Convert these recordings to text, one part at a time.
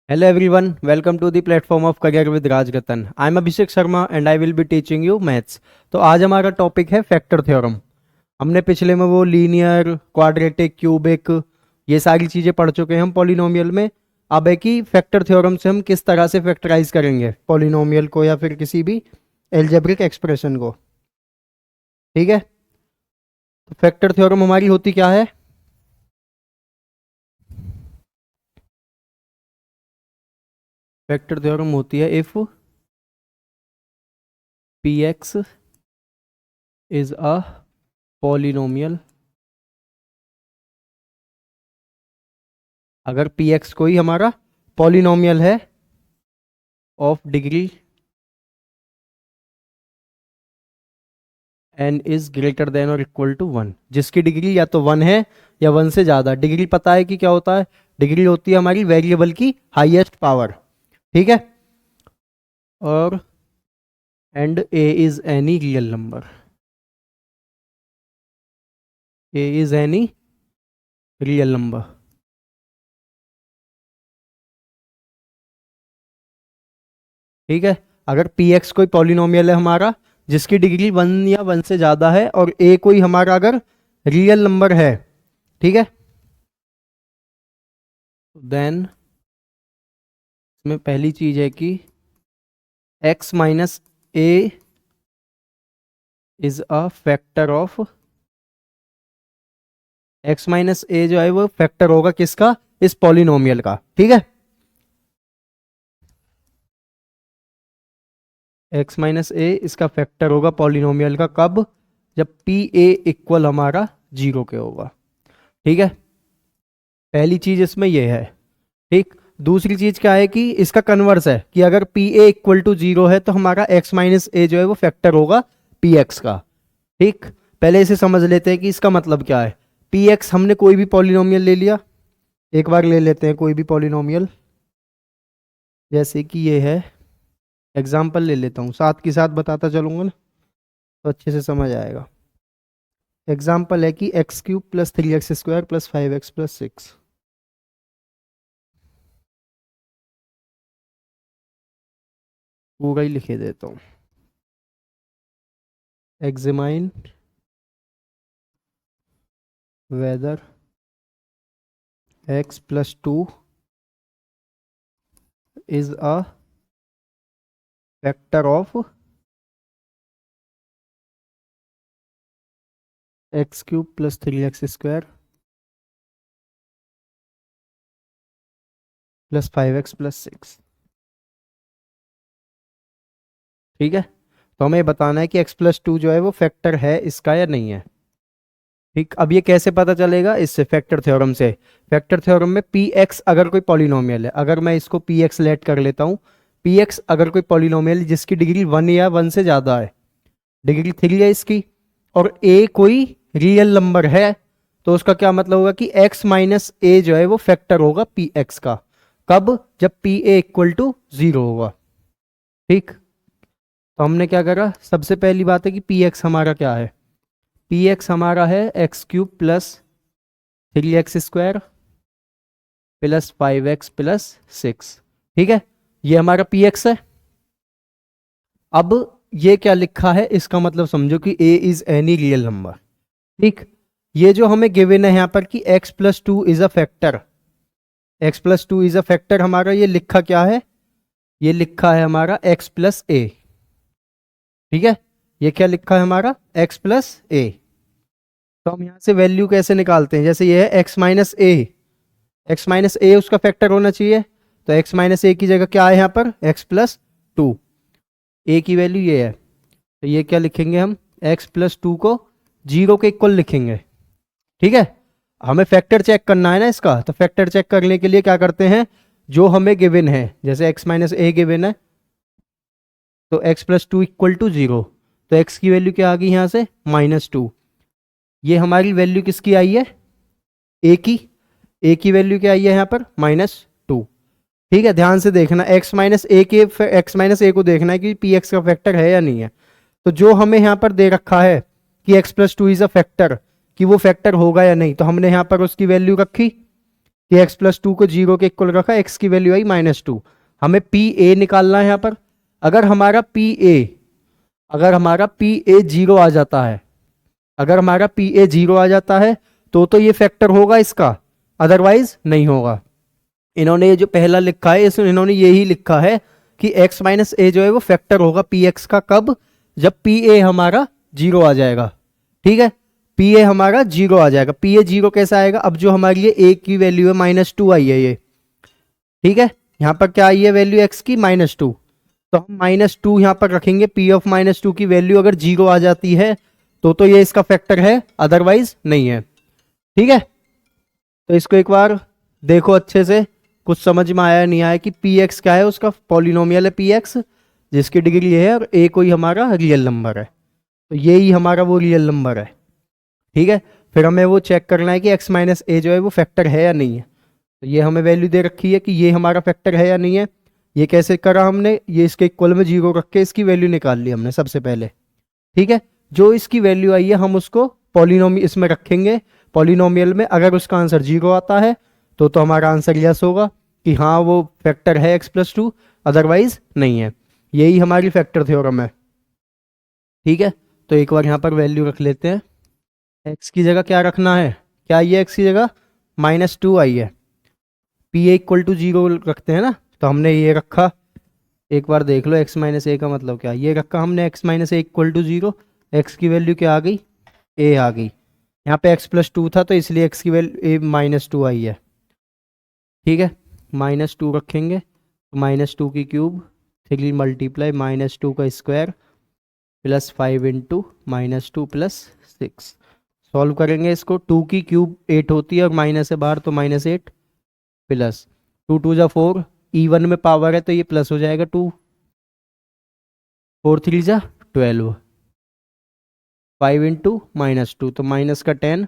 Hello everyone, welcome to the platform of Career with Raj Ratan. I am Abhishek Sharma and I will be teaching you maths. तो आज हमारा topic है factor theorem. हमने पिछले में वो linear, quadratic, cubic ये सारी चीज़ें पढ़ चुके हैं हम पॉलिनोमियल में। अब है कि फैक्टर थ्योरम से हम किस तरह से फैक्टराइज करेंगे पॉलिनोमियल को या फिर किसी भी एल्जेब्रिक एक्सप्रेशन को। ठीक है, तो फैक्टर थ्योरम हमारी होती क्या है? फैक्टर थ्योरम होती है if p x is a polynomial, अगर पी एक्स कोई हमारा पॉलिनोमियल है of degree n is greater than और इक्वल टू वन, जिसकी डिग्री या तो वन है या वन से ज्यादा। डिग्री पता है कि क्या होता है? डिग्री होती है हमारी वेरिएबल की हाईएस्ट पावर। ठीक है, और and A is any real number, A is any real number. ठीक है, अगर पी एक्स कोई पॉलिनोमियल है हमारा जिसकी डिग्री वन या वन से ज्यादा है और ए कोई हमारा अगर रियल नंबर है, ठीक है, देन इसमें पहली चीज है कि x minus A is a factor of, x minus A जो है वो फैक्टर होगा किसका? इस पॉलिनोमियल का। ठीक है, x माइनस ए इसका फैक्टर होगा पॉलिनोमियल का। कब? जब पी ए इक्वल हमारा जीरो के होगा। ठीक है, पहली चीज इसमें ये है। ठीक, दूसरी चीज क्या है कि इसका कन्वर्स है कि अगर p a equal to zero है तो हमारा x माइनस ए जो है वो फैक्टर होगा पी एक्स का। ठीक, पहले इसे समझ लेते हैं कि इसका मतलब क्या है। पी एक्स हमने कोई भी पॉलिनोमियल ले लिया, एक बार ले लेते हैं कोई भी पॉलिनोमियल, जैसे कि ये है। एग्जाम्पल ले लेता हूँ, साथ के साथ बताता चलूंगा ना तो अच्छे से समझ आएगा। एग्जाम्पल है कि x cube plus three x square plus five x plus six. पूरा ही लिखे देता हूँ। Examine whether x plus two is a factor of x cube plus three x square plus five x plus six. ठीक है, तो हमें बताना है कि x प्लस टू जो है वो फैक्टर है इसका या नहीं है। ठीक, अब ये कैसे पता चलेगा? इससे फैक्टर थ्योरम से। फैक्टर थ्योरम में पी एक्स अगर कोई पॉलिनोमियल है, अगर मैं इसको पी एक्स लेट कर लेता हूँ, पी एक्स अगर कोई पॉलिनोमियल जिसकी डिग्री वन या वन से ज़्यादा है, डिग्री थ्री है इसकी, और ए कोई रियल नंबर है, तो उसका क्या मतलब होगा कि x माइनस ए जो है वो फैक्टर होगा पी एक्स का। कब? जब p a equal to zero होगा। ठीक, तो हमने क्या करा? सबसे पहली बात है कि पी एक्स हमारा क्या है? पी एक्स हमारा है x cube plus three x square plus five x plus six. ठीक है, ये हमारा पी एक्स है। अब ये क्या लिखा है इसका मतलब समझो कि a is any real number. ठीक, ये जो हमें गिवन है यहाँ पर कि x plus two is a factor, x plus two is a factor, हमारा ये लिखा क्या है? ये लिखा है हमारा x प्लस ए। ठीक है, ये क्या लिखा है हमारा? x प्लस ए। तो हम यहाँ से वैल्यू कैसे निकालते हैं? जैसे ये है x माइनस ए, एक्स माइनस ए उसका फैक्टर होना चाहिए, तो x माइनस ए की जगह क्या है यहाँ पर? x plus to. ए की वैल्यू ये है, तो ये क्या लिखेंगे हम? x प्लस टू को जीरो के इक्वल लिखेंगे। ठीक है, हमें फैक्टर चेक करना है ना इसका, तो फैक्टर चेक करने के लिए क्या करते हैं? जो हमें गिवन है, जैसे x माइनस ए गिवन है, तो x plus two equal to zero, तो x की वैल्यू क्या आ गई यहाँ से? Minus two. ये हमारी वैल्यू किसकी आई है? a की। a की वैल्यू क्या आई है यहाँ पर? Minus two. ठीक है, ध्यान से देखना, x माइनस ए के x माइनस ए को देखना है कि पी एक्स का फैक्टर है या नहीं है। तो जो हमें यहाँ पर दे रखा है कि x plus two is a factor, कि वो फैक्टर होगा या नहीं, तो हमने यहाँ पर उसकी वैल्यू रखी कि x प्लस टू को 0 के इक्वल रखा, x की वैल्यू आई -2। हमें पी ए निकालना है यहाँ पर। अगर हमारा पी ए 0 आ जाता है, अगर हमारा पी ए 0 आ जाता है तो ये फैक्टर होगा इसका, अदरवाइज नहीं होगा। इन्होंने ये जो पहला लिखा है इसमें इन्होंने यही लिखा है कि x माइनस ए जो है वो फैक्टर होगा पी एक्स का, कब? जब पी ए हमारा 0 आ जाएगा। ठीक है, पी ए हमारा 0 आ जाएगा। पी ए 0 कैसा आएगा? अब जो हमारी ये ए की वैल्यू है -2 आई है ये, ठीक है, यहाँ पर क्या आई है वैल्यू x की? -2। तो हम -2 यहाँ पर रखेंगे। पी ऑफ -2 की वैल्यू अगर 0 आ जाती है तो ये इसका फैक्टर है, अदरवाइज नहीं है। ठीक है, तो इसको एक बार देखो अच्छे से, कुछ समझ में आया नहीं आया कि पी एक्स क्या है, उसका पॉलिनोमियल है पी एक्स जिसकी डिग्री ये है और ए कोई हमारा रियल नंबर है, तो यही हमारा वो रियल नंबर है। ठीक है, फिर हमें वो चेक करना है कि x माइनस ए जो है वो फैक्टर है या नहीं है। तो ये हमें वैल्यू दे रखी है कि ये हमारा फैक्टर है या नहीं है। ये कैसे करा हमने? ये इसके इक्वल में 0 रख के इसकी वैल्यू निकाल ली हमने सबसे पहले। ठीक है, जो इसकी वैल्यू आई है हम उसको पॉलिनोमियल इसमें रखेंगे, पॉलिनोमियल में। अगर उसका आंसर 0 आता है तो हमारा आंसर यस होगा कि हाँ वो फैक्टर है x प्लस टू, अदरवाइज नहीं है। यही हमारी फैक्टर थ्योरम है। ठीक है, तो एक बार यहाँ पर वैल्यू रख लेते हैं। x की जगह क्या रखना है? क्या आई है x की जगह? -2 आई है। पी ए इक्वल टू 0 रखते हैं ना, तो हमने ये रखा। एक बार देख लो x माइनस ए का मतलब क्या, ये रखा हमने x minus a equal to 0। x की वैल्यू क्या आ गई? a आ गई। यहाँ पे x प्लस टू था तो इसलिए x की वैल्यू -2 आई है। ठीक है, -2 रखेंगे, -2 की क्यूब 3 मल्टीप्लाई -2 का square plus 5 into -2 plus 6। Solve करेंगे इसको, 2 की क्यूब 8 होती है और माइनस है बाहर तो -8 प्लस 2 2 जा 4, इवन में पावर है तो ये प्लस हो जाएगा 2, 4 3 जा 12, 5 इंटू -2 तो माइनस का 10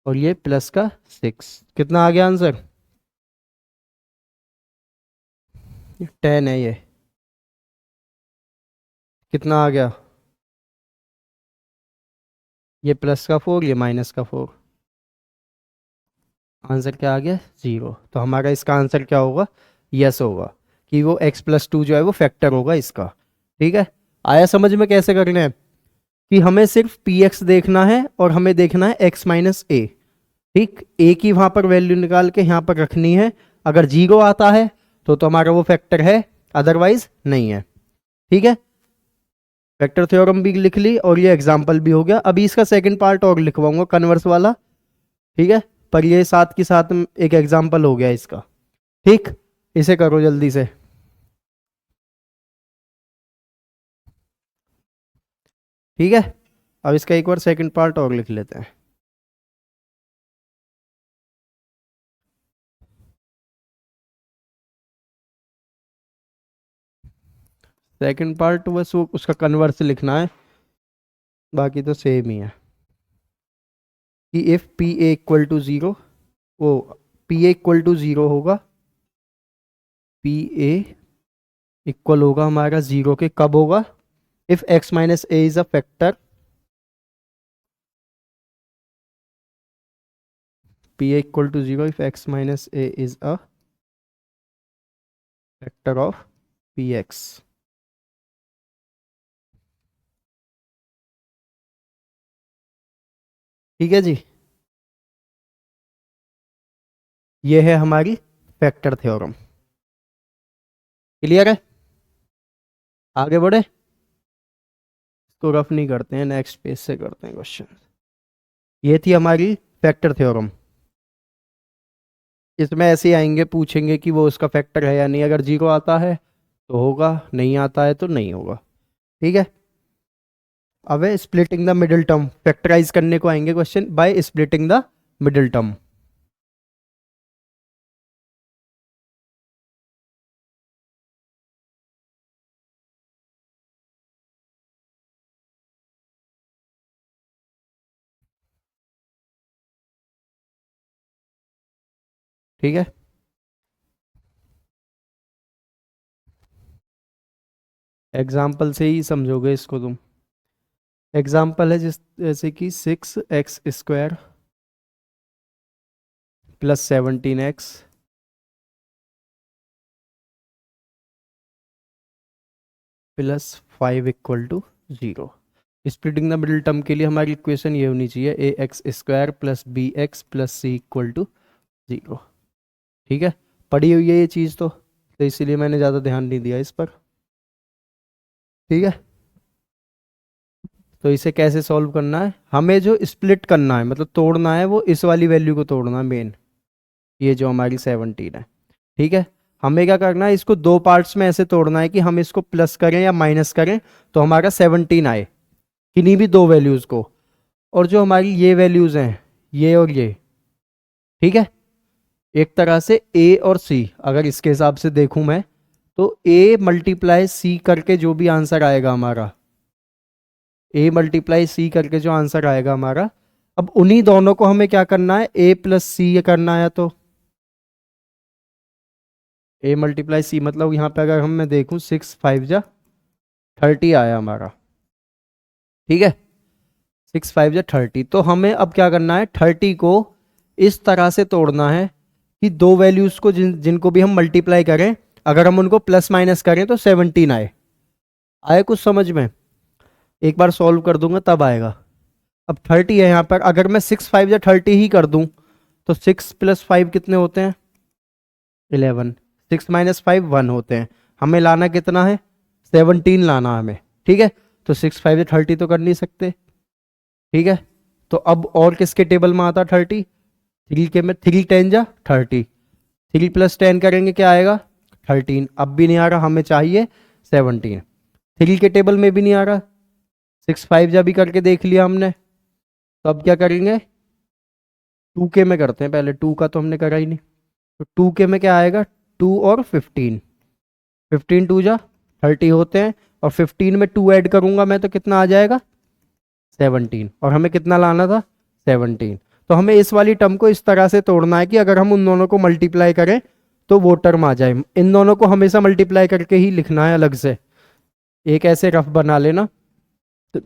और ये प्लस का 6। कितना आ गया आंसर? 10 है ये। कितना आ गया? ये प्लस का 4, ये माइनस का 4। आंसर क्या आ गया? 0। तो हमारा इसका आंसर क्या होगा? यस होगा कि वो x प्लस टू जो है वो फैक्टर होगा इसका। ठीक है, आया समझ में कैसे करना है? कि हमें सिर्फ पी एक्स देखना है और हमें देखना है x माइनस ए। ठीक, a की वहां पर वैल्यू निकाल के यहाँ पर रखनी है। अगर 0 आता है तो हमारा वो फैक्टर है, अदरवाइज नहीं है। ठीक है, वेक्टर थ्योरम भी लिख ली और ये एग्जाम्पल भी हो गया। अभी इसका सेकंड पार्ट और लिखवाऊंगा, कन्वर्स वाला। ठीक है, पर ये साथ के साथ एक एग्जाम्पल हो गया इसका। ठीक, इसे करो जल्दी से। ठीक है, अब इसका एक बार सेकंड पार्ट और लिख लेते हैं। सेकंड पार्ट बस वो उसका कन्वर्स लिखना है, बाकी तो सेम ही है। कि if p a equal to 0, वो पी ए इक्वल टू 0 होगा, पी ए इक्वल होगा हमारा 0 के, कब होगा? If x minus A is a factor, p a equal to 0 if x minus A is a factor of p x. ठीक है जी, ये है हमारी फैक्टर थ्योरम। क्लियर है? आगे बढ़े, इसको रफ नहीं करते हैं, नेक्स्ट पेज से करते हैं क्वेश्चन। ये थी हमारी फैक्टर थ्योरम। इसमें ऐसे ही आएंगे, पूछेंगे कि वो उसका फैक्टर है या नहीं। अगर 0 आता है तो होगा, नहीं आता है तो नहीं होगा। ठीक है, अब है splitting the middle term. Factorise करने को आएंगे question by splitting the middle term. ठीक है, एग्जाम्पल से ही समझोगे इसको तुम। एग्जाम्पल है जिस जैसे कि 6x² plus 17x plus 5 equal to 0। Splitting the middle term के लिए हमारी इक्वेशन ये होनी चाहिए A x square plus B x plus C equal to 0। ठीक है, पढ़ी हुई है ये चीज़ तो इसीलिए मैंने ज़्यादा ध्यान नहीं दिया इस पर। ठीक है, तो इसे कैसे सॉल्व करना है, हमें जो स्प्लिट करना है मतलब तोड़ना है वो इस वाली वैल्यू को तोड़ना है मेन, ये जो हमारी 17 है। ठीक है, हमें क्या करना है, इसको दो पार्ट्स में ऐसे तोड़ना है कि हम इसको प्लस करें या माइनस करें तो हमारा 17 आए, किन्हीं भी दो वैल्यूज़ को। और जो हमारी ये वैल्यूज़ हैं, ये और ये, ठीक है, एक तरह से ए और सी, अगर इसके हिसाब से देखूं मैं तो ए मल्टीप्लाई सी करके जो भी आंसर आएगा हमारा, ए मल्टीप्लाई सी करके जो आंसर आएगा हमारा, अब उन्हीं दोनों को हमें क्या करना है, ए प्लस सी ये करना है। तो ए मल्टीप्लाई सी मतलब यहाँ पे अगर हम मैं देखूं 6 5 जा 30 आया हमारा। ठीक है, 6 5 जा 30, तो हमें अब क्या करना है, 30 को इस तरह से तोड़ना है कि दो वैल्यूज को जिनको भी हम मल्टीप्लाई करें, अगर हम उनको प्लस माइनस करें तो 17 आए। आए कुछ समझ में, एक बार सॉल्व कर दूंगा तब आएगा। अब 30 है यहाँ पर, अगर मैं 6 5 या 30 ही कर दूं तो 6 प्लस 5 कितने होते हैं, 11। 6 माइनस 5 1 होते हैं, हमें लाना कितना है, 17 लाना है हमें। ठीक है, तो 6 5 या 30 तो कर नहीं सकते। ठीक है, तो अब और किसके टेबल में आता 30, 3 के में, 3 10 जा 30, 3 प्लस 10 करेंगे क्या आएगा 13। अब भी नहीं आ रहा, हमें चाहिए 17। 3 के टेबल में भी नहीं आ रहा, 6 5 जा भी करके देख लिया हमने, तो अब क्या करेंगे, 2 के में करते हैं पहले, 2 का तो हमने करा ही नहीं, तो 2 के में क्या आएगा, 2 और 15, 15 2 जा 30 होते हैं, और 15 में 2 ऐड करूंगा मैं तो कितना आ जाएगा 17, और हमें कितना लाना था 17। तो हमें इस वाली टर्म को इस तरह से तोड़ना है कि अगर हम उन दोनों को मल्टीप्लाई करें तो वो टर्म आ जाए। इन दोनों को हमेशा मल्टीप्लाई करके ही लिखना है अलग से, एक ऐसे रफ बना लेना। तो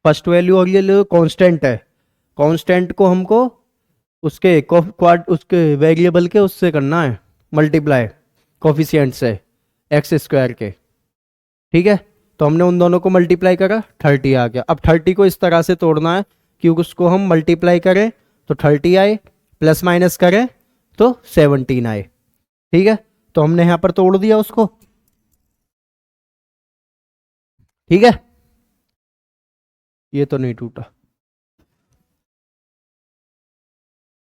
फर्स्ट वैल्यू और ये कांस्टेंट है, कांस्टेंट को हमको उसके क्वाड उसके वेरिएबल के उससे करना है मल्टीप्लाई, कोफिशिएंट से एक्स स्क्वायर के। ठीक है, तो हमने उन दोनों को मल्टीप्लाई करा, 30 आ गया। अब 30 को इस तरह से तोड़ना है कि उसको हम मल्टीप्लाई करें तो 30 आए, प्लस माइनस करें तो 17 आए। ठीक है, तो हमने यहां पर तोड़ दिया उसको। ठीक है, ये तो नहीं टूटा,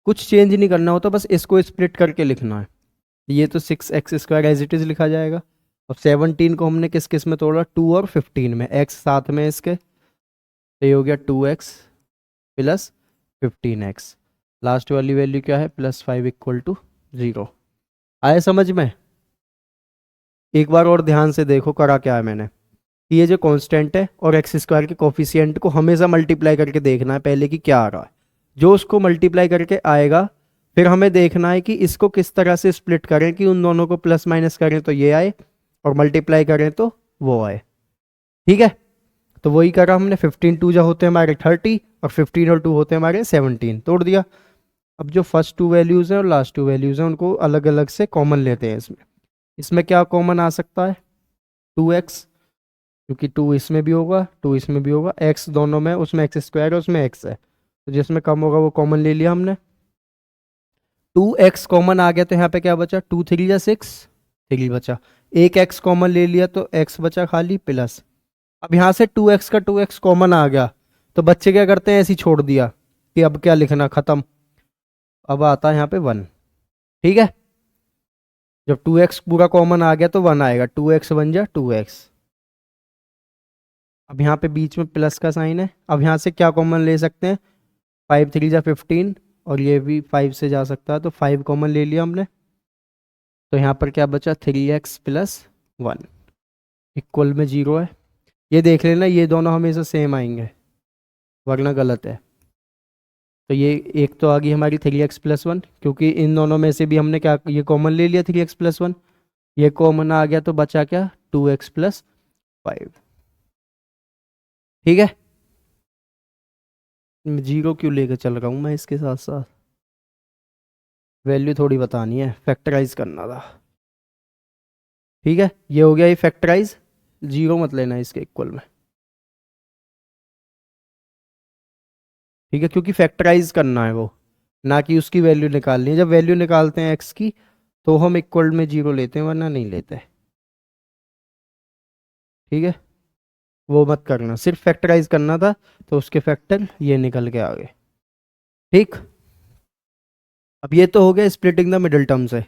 कुछ चेंज नहीं करना होता, बस इसको स्प्लिट करके लिखना है। ये तो 6x² एज इट इज लिखा जाएगा। अब 17 को हमने किस किस में तोड़ा, 2 और 15 में, x साथ में इसके, तो ये हो गया 2x प्लस 15x। लास्ट वाली वैल्यू क्या है, +5 इक्वल टू 0। आए समझ में, एक बार और ध्यान से देखो करा क्या है मैंने, कि ये जो कांस्टेंट है और x² के कोफिशिएंट को हमेशा मल्टीप्लाई करके देखना है पहले कि क्या आ रहा है। जो उसको मल्टीप्लाई करके आएगा फिर हमें देखना है कि इसको किस तरह से स्प्लिट करें कि उन दोनों को प्लस माइनस करें तो ये आए, और मल्टीप्लाई करें तो वो आए। ठीक है, तो वही करा हमने, 15 2 जा होते हैं हमारे 30, और 15 और 2 होते हैं हमारे 17, तोड़ दिया। अब जो फर्स्ट टू वैल्यूज़ हैं और लास्ट टू वैल्यूज़ हैं उनको अलग अलग से कॉमन लेते हैं। इसमें इसमें क्या कॉमन आ सकता है, 2x, क्योंकि 2 इसमें भी होगा 2 इसमें भी होगा, x दोनों में, उसमें x² है उसमें x है, तो जिसमें कम होगा वो कॉमन ले लिया हमने। 2x कॉमन आ गया तो यहाँ पे क्या बचा, 2 3 जा 6, 3 बचा। एक x कॉमन ले लिया तो x बचा खाली प्लस। अब यहाँ से 2x का 2x कॉमन आ गया तो बच्चे क्या करते हैं, ऐसे ही छोड़ दिया कि अब क्या लिखना, खत्म। अब आता है यहाँ पे 1। ठीक है, जब 2x पूरा कॉमन आ गया तो 1 आएगा, 2x 1 जा 2x। अब यहाँ पे बीच में प्लस का साइन है, अब यहाँ से क्या कॉमन ले सकते हैं, 5 3 जा 15, और ये भी 5 से जा सकता है तो 5 कॉमन ले लिया हमने। तो यहाँ पर क्या बचा, 3x प्लस 1 इक्वल में 0 है। ये देख लेना, ये दोनों हमेशा सेम आएंगे वरना गलत है। तो ये एक तो आ गई हमारी 3x प्लस 1, क्योंकि इन दोनों में से भी हमने क्या ये कॉमन ले लिया 3x प्लस 1, ये कॉमन आ गया तो बचा क्या 2x प्लस 5। ठीक है, 0 क्यों लेकर चल रहा हूँ मैं इसके साथ साथ, वैल्यू थोड़ी बतानी है, फैक्टराइज करना था। ठीक है, ये हो गया ये फैक्टराइज। जीरो मत लेना इसके इक्वल में, ठीक है, क्योंकि फैक्टराइज करना है वो, ना कि उसकी वैल्यू निकालनी है। जब वैल्यू निकालते हैं एक्स की तो हम इक्वल में जीरो लेते हैं, वरना नहीं लेते, ठीक है। वो मत करना, सिर्फ फैक्टराइज करना था, तो उसके फैक्टर ये निकल के आ गए, ठीक। अब ये तो हो गया स्प्लिटिंग द मिडिल टर्म से।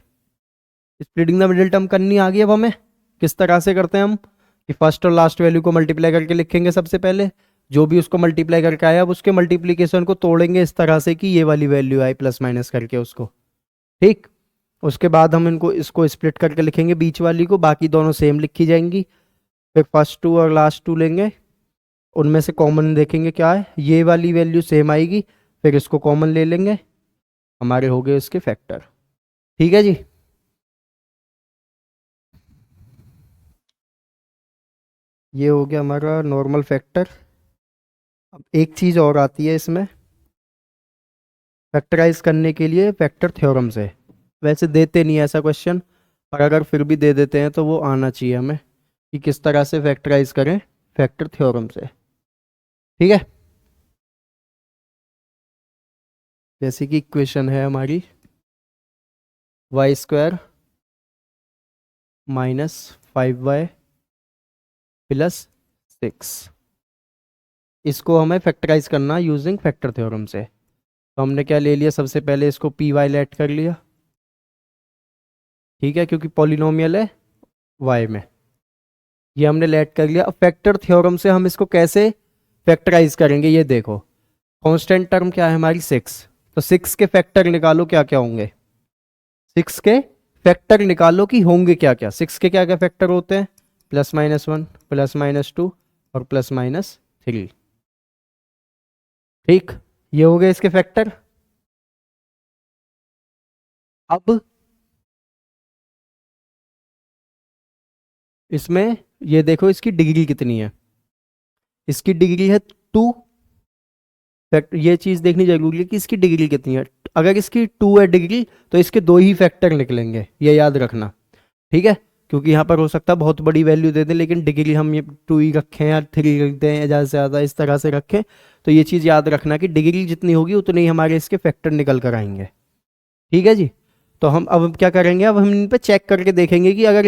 स्प्लिटिंग द मिडिल टर्म करनी आ गई। अब हमें किस तरह से करते हैं हम, कि फर्स्ट और लास्ट वैल्यू को मल्टीप्लाई करके लिखेंगे सबसे पहले, जो भी उसको मल्टीप्लाई करके आया अब उसके मल्टीप्लीकेशन को तोड़ेंगे इस तरह से कि ये वाली वैल्यू आए प्लस माइनस करके उसको, ठीक। उसके बाद हम इनको इसको स्प्लिट करके लिखेंगे बीच वाली को, बाकी दोनों सेम लिखी जाएंगी। फिर फर्स्ट टू और लास्ट टू लेंगे, उनमें से कॉमन देखेंगे क्या है, ये वाली वैल्यू सेम आएगी, फिर इसको कॉमन ले लेंगे, हमारे हो गए इसके फैक्टर, ठीक है जी। ये हो गया हमारा नॉर्मल फैक्टर। अब एक चीज़ और आती है इसमें फैक्टराइज करने के लिए, फैक्टर थ्योरम से। वैसे देते नहीं है ऐसा क्वेश्चन, पर अगर फिर भी दे देते हैं तो वो आना चाहिए हमें, कि किस तरह से फैक्टराइज करें फैक्टर थ्योरम से, ठीक है। जैसे कि इक्वेशन है हमारी Y square minus 5y plus 6, इसको हमें फैक्टराइज करना यूजिंग फैक्टर थ्योरम से। तो हमने क्या ले लिया, सबसे पहले इसको पी वाई लेट कर लिया, ठीक है, क्योंकि पॉलिनोमियल है वाई में, ये हमने लेट कर लिया। अब फैक्टर थ्योरम से हम इसको कैसे फैक्टराइज करेंगे, ये देखो। कांस्टेंट टर्म क्या है हमारी 6, तो 6 के फैक्टर निकालो क्या क्या होंगे, 6 के फैक्टर निकालो कि होंगे क्या क्या। 6 के क्या क्या फैक्टर होते हैं, +-1 +-2 और +-3, ठीक। ये हो गए इसके फैक्टर। अब इसमें ये देखो इसकी डिग्री कितनी है, इसकी डिग्री है 2। फैक्ट ये चीज़ देखनी जरूरी है कि इसकी डिग्री कितनी है। अगर इसकी 2 है डिग्री तो इसके दो ही फैक्टर निकलेंगे, ये याद रखना, ठीक है। क्योंकि यहाँ पर हो सकता है बहुत बड़ी वैल्यू दे दें, लेकिन डिग्री हम ये 2 ही रखें या 3 रख दें या ज़्यादा से ज़्यादा इस तरह से रखें। तो ये चीज़ याद रखना कि डिग्री जितनी होगी उतने ही हमारे इसके फैक्टर निकल कर आएंगे, ठीक है जी। तो हम अब क्या करेंगे, अब हम इन पे चेक करके देखेंगे कि अगर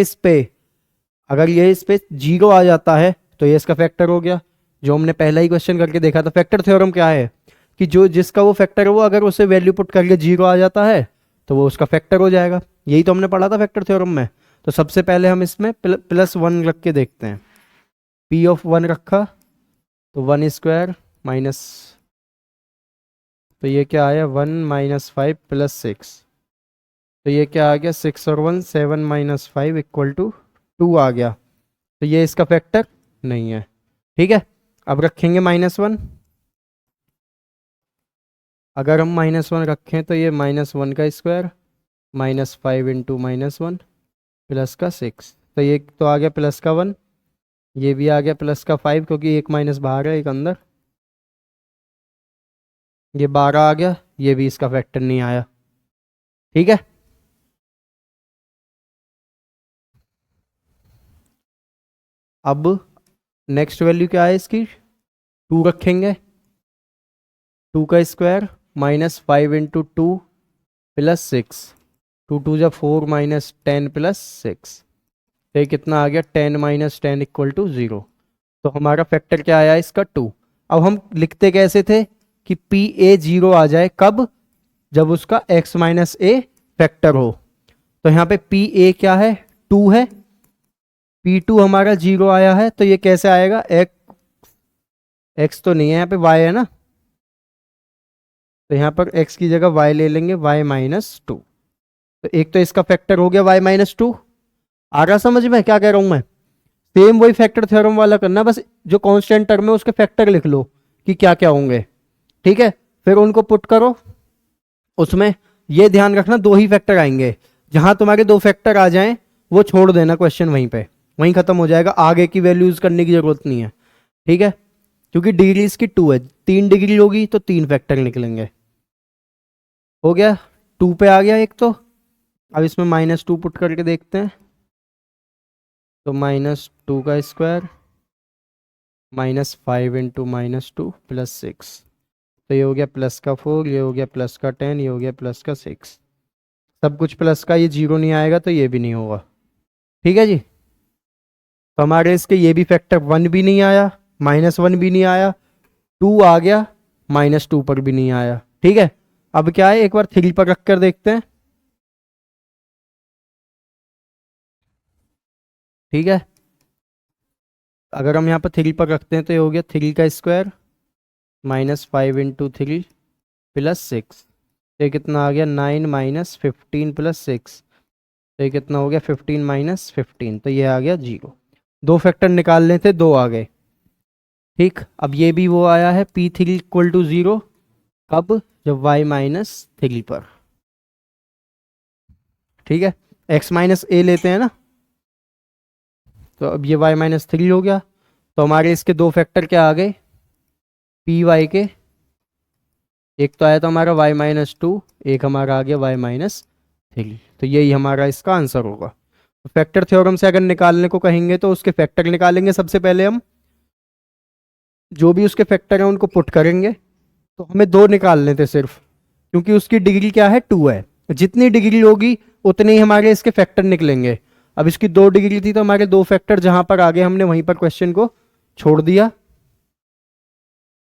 ये इस पे जीरो आ जाता है तो ये इसका फैक्टर हो गया, जो हमने पहला ही क्वेश्चन करके देखा था। फैक्टर थ्योरम क्या है कि जो जिसका वो फैक्टर है वो अगर उसे वैल्यू पुट करके जीरो आ जाता है तो वो उसका फैक्टर हो जाएगा। यही तो हमने पढ़ा था फैक्टर थ्योरम में। तो सबसे पहले हम इसमें +1 रख के देखते हैं। पी ऑफ 1 रखा तो 1² माइनस, तो ये क्या आया 1 - 5 + 6, तो ये क्या आ गया 6 और 1 7 - 5 = 2 आ गया। तो ये इसका फैक्टर नहीं है, ठीक है। अब रखेंगे -1, अगर हम -1 रखें तो ये -1 का स्क्वायर -5 × -1 प्लस का 6, तो ये तो आ गया प्लस का 1, ये भी आ गया प्लस का 5, क्योंकि एक माइनस बाहर है एक अंदर, ये 12 आ गया, ये भी इसका फैक्टर नहीं आया, ठीक है। अब नेक्स्ट वैल्यू क्या है इसकी, 2 रखेंगे, 2 का स्क्वायर -5 × 2 + 6, 2 2 जा 4 -10 + 6, तो ये कितना आ गया 10 - 10 = 0। तो हमारा फैक्टर क्या आया इसका 2। अब हम लिखते कैसे थे कि पी ए 0 आ जाए, कब, जब उसका x - a फैक्टर हो। तो यहाँ पे पी ए क्या है 2 है, P2 हमारा 0 आया है, तो ये कैसे आएगा, x तो नहीं है यहाँ पे, y है ना, तो यहाँ पर x की जगह y ले लेंगे, y - 2। तो एक तो इसका फैक्टर हो गया y - 2। आ रहा समझ में क्या कह रहा हूं मैं, सेम वही फैक्टर थ्योरम वाला करना, बस जो कांस्टेंट टर्म है उसके फैक्टर लिख लो कि क्या क्या होंगे, ठीक है। फिर उनको पुट करो उसमें, ये ध्यान रखना दो ही फैक्टर आएंगे, जहां तुम्हारे दो फैक्टर आ जाएं वो छोड़ देना क्वेश्चन वहीं पे, वहीं खत्म हो जाएगा, आगे की वैल्यूज करने की जरूरत नहीं है, ठीक है। क्योंकि डिग्री इसकी 2 है, 3 डिग्री होगी तो 3 फैक्टर निकलेंगे, हो गया 2 पे आ गया एक तो। अब इसमें -2 पुट करके देखते हैं, तो -2 का स्क्वायर -5 इंटू -2 प्लस 6, तो ये हो गया प्लस का 4, ये हो गया प्लस का 10, ये हो गया प्लस का 6। सब कुछ प्लस का, ये जीरो नहीं आएगा तो ये भी नहीं होगा। ठीक है जी। तो हमारे इसके ये भी फैक्टर 1 भी नहीं आया, -1 भी नहीं आया, 2 आ गया, -2 पर भी नहीं आया। ठीक है। अब क्या है, एक बार 3 पर रख कर देखते हैं। ठीक है। अगर हम यहाँ पर 3 पर रखते हैं तो ये हो गया 3 का स्क्वायर -5 इंटू 3 प्लस 6, ये कितना आ गया 9 -15 प्लस 6, तो ये कितना हो गया 15 -15, तो ये आ गया 0। दो फैक्टर निकालने थे, दो आ गए। ठीक। अब ये भी वो आया है P3 इक्वल टू 0, कब, जब y-3 पर। ठीक है। x-a लेते हैं ना, तो अब ये y-3 हो गया। तो हमारे इसके दो फैक्टर क्या आ गए, py के। एक तो आया था हमारा y-2, एक हमारा आ गया y-3, तो यही हमारा इसका आंसर होगा। तो फैक्टर थ्योरम से अगर निकालने को कहेंगे तो उसके फैक्टर निकालेंगे। सबसे पहले हम जो भी उसके फैक्टर हैं उनको पुट करेंगे। तो हमें दो निकालने थे सिर्फ, क्योंकि उसकी डिग्री क्या है, 2 है। जितनी डिग्री होगी उतने ही हमारे इसके फैक्टर निकलेंगे। अब इसकी 2 डिग्री थी तो हमारे दो फैक्टर जहां पर आ गए हमने वहीं पर क्वेश्चन को छोड़ दिया।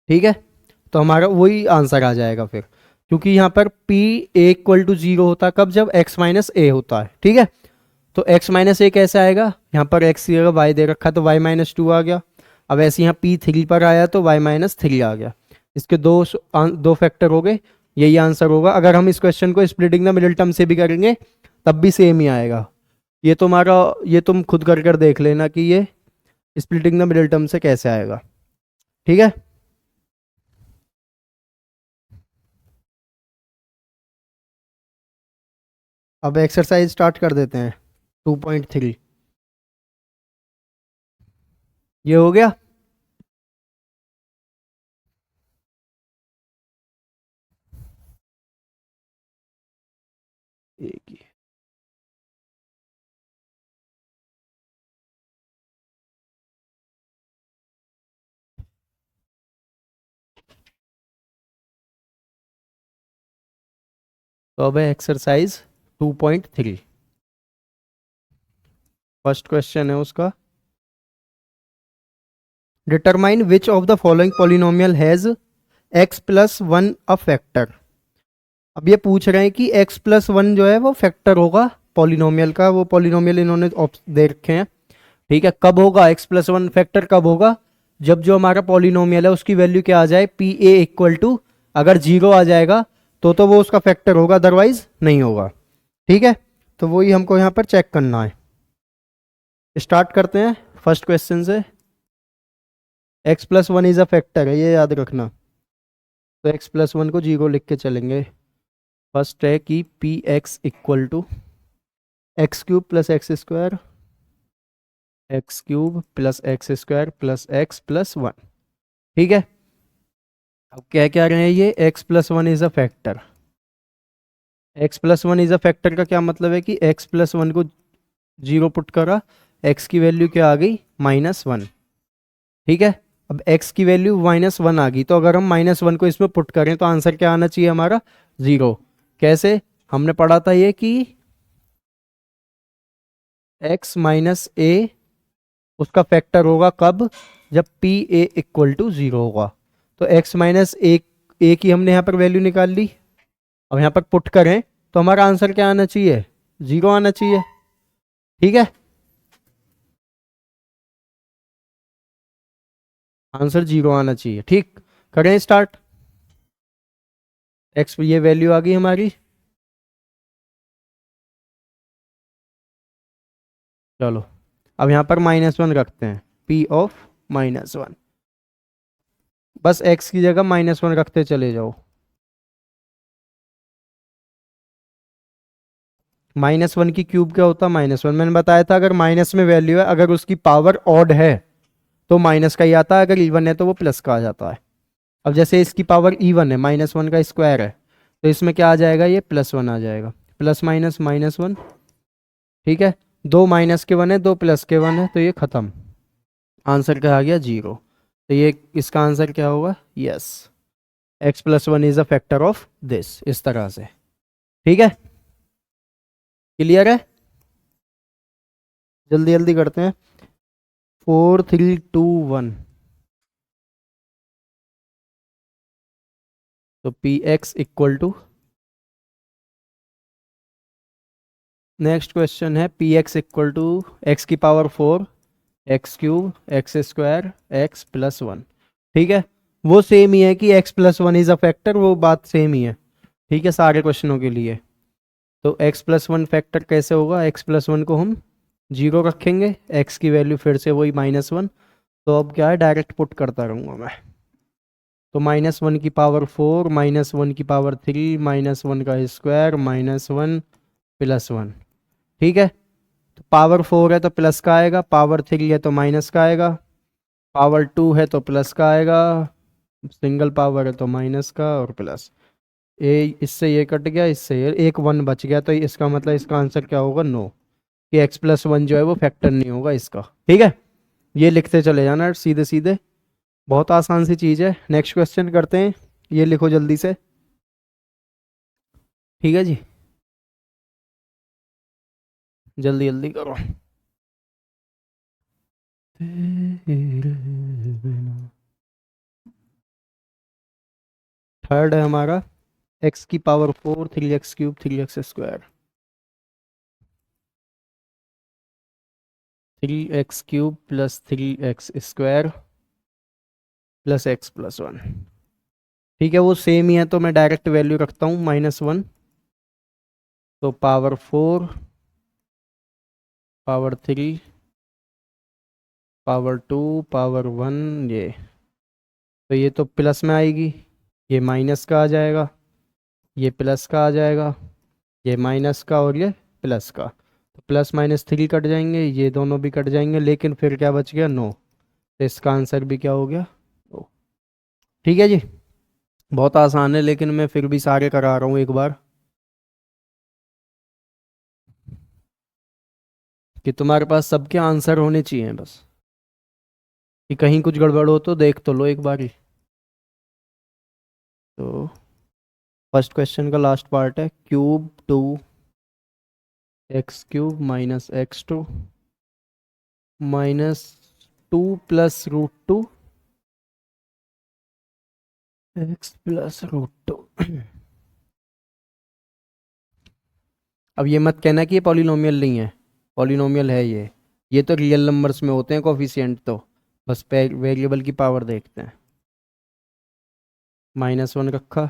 ठीक है। तो हमारा वही आंसर आ जाएगा फिर, क्योंकि यहाँ पर P a इक्वल टू 0 होता है कब, जब x-a होता है। ठीक है। तो x-a कैसे आएगा, यहाँ पर x की जगह y दे रखा तो y-2 आ गया। अब ऐसे यहाँ P3 पर आया तो y-3 आ गया। इसके दो फैक्टर हो गए, यही आंसर होगा। अगर हम इस क्वेश्चन को स्प्लिटिंग द मिडिल टर्म से भी करेंगे तब भी सेम ही आएगा। ये तुम्हारा, ये तुम खुद कर कर देख लेना कि ये स्प्लिटिंग द मिडिल टर्म से कैसे आएगा। ठीक है। अब एक्सरसाइज स्टार्ट कर देते हैं 2.3। ये हो गया। एक ही। तो अब है एक्सरसाइज 2.3। फर्स्ट क्वेश्चन है उसका, determine which of the following polynomial has x+1 a factor. अब ये पूछ रहे हैं कि x+1 जो है वो फैक्टर होगा पॉलिनोमियल का। वो पॉलिनोमियल इन्होंने दे रखे हैं। ठीक है। कब होगा x+1 फैक्टर, कब होगा, जब जो हमारा पॉलिनोमियल है उसकी वैल्यू क्या आ जाए, P a इक्वल टू, अगर 0 आ जाएगा तो वो उसका फैक्टर होगा, अदरवाइज नहीं होगा। ठीक है। तो वही हमको यहाँ पर चेक करना है। स्टार्ट करते हैं फर्स्ट क्वेश्चन से। x+1 इज अ फैक्टर है, ये याद रखना। तो x+1 को 0 लिख के चलेंगे। फर्स्ट है कि Px equal to x³ plus x² x³ plus x² plus x+1। ठीक है। अब क्या रहे हैं ये, x+1 is a factor. x+1 is a factor का क्या मतलब है कि x+1 को 0 पुट करा, x की वैल्यू क्या आ गई, -1। ठीक है। अब x की वैल्यू -1 आ गई, तो अगर हम -1 को इसमें पुट करें तो आंसर क्या आना चाहिए हमारा, 0। कैसे, हमने पढ़ा था ये कि x-a उसका फैक्टर होगा कब, जब P a इक्वल टू 0 होगा। तो x-a की हमने यहाँ पर वैल्यू निकाल ली। अब यहाँ पर पुट करें तो हमारा आंसर क्या आना चाहिए, 0 आना चाहिए। ठीक है। आंसर 0 आना चाहिए। ठीक। करें स्टार्ट। एक्स ये वैल्यू आ गई हमारी। चलो अब यहाँ पर -1 रखते हैं, P ऑफ -1। बस x की जगह -1 रखते चले जाओ। -1 की क्यूब क्या होता है, -1। मैंने बताया था अगर माइनस में वैल्यू है, अगर उसकी पावर ऑड है तो माइनस का ही आता है, अगर इवन है तो वो प्लस का आ जाता है। अब जैसे इसकी पावर इवन है, -1 का स्क्वायर है, तो इसमें क्या आ जाएगा, ये +1 आ जाएगा। Plus minus -1। ठीक है। दो माइनस के वन है, दो प्लस के वन है, तो ये खत्म। आंसर क्या आ गया? 0। तो ये इसका आंसर क्या होगा? Yes, x plus one is a factor of this, इस तरह से। ठीक है, क्लियर है? जल्दी जल्दी करते हैं। 4 3 2 1। तो P x equal to, next question है, P x equal to x की power 4, x cube, x square, x plus one. ठीक है, वो सेम ही है कि x plus one is a factor, वो बात सेम ही है। ठीक है, सारे क्वेश्चनों के लिए। तो एक्स प्लस वन फैक्टर कैसे होगा? एक्स प्लस वन को हम 0 रखेंगे, एक्स की वैल्यू फिर से वही -1। तो अब क्या है, डायरेक्ट पुट करता रहूँगा मैं। तो -1 की पावर 4, -1 की पावर 3, -1 का स्क्वायर, -1 प्लस वन। ठीक है, तो पावर 4 है तो प्लस का आएगा, पावर 3 है तो माइनस का आएगा, पावर 2 है तो प्लस का आएगा, सिंगल पावर है तो माइनस का और प्लस। ए इससे ये कट गया, इससे ये एक वन बच गया, तो इसका मतलब इसका आंसर क्या होगा? नो, कि एक्स प्लस वन जो है वो फैक्टर नहीं होगा इसका। ठीक है, ये लिखते चले जाना सीधे सीधे, बहुत आसान सी चीज़ है। नेक्स्ट क्वेश्चन करते हैं, ये लिखो जल्दी से। ठीक है जी, जल्दी जल्दी करो। तेरे बिना। थर्ड है हमारा, एक्स की power 4, 3x cube, 3x square, 3x cube plus 3x square plus x plus one. ठीक है, वो सेम ही है तो मैं डायरेक्ट वैल्यू रखता हूँ -1। तो पावर 4, पावर 3, पावर 2, पावर 1, ये तो ये तो प्लस में आएगी, ये माइनस का आ जाएगा, ये प्लस का आ जाएगा, ये माइनस का और ये प्लस का। तो +-3 कट जाएंगे, ये दोनों भी कट जाएंगे, लेकिन फिर क्या बच गया? नो। तो इसका आंसर भी क्या हो गया? नो। ठीक है जी, बहुत आसान है, लेकिन मैं फिर भी सारे करा रहा हूँ एक बार, कि तुम्हारे पास सबके आंसर होने चाहिए बस, कि कहीं कुछ गड़बड़ हो तो देख तो लो एक बार ही। तो फर्स्ट क्वेश्चन का लास्ट पार्ट है, क्यूब 2x³ -x2 -2 + √2 x + √2। अब ये मत कहना कि ये पॉलिनोमियल नहीं है, पॉलिनोमियल है ये तो रियल नंबर्स में होते हैं कोफिशिएंट, तो बस वेरिएबल की पावर देखते हैं। -1 रखा,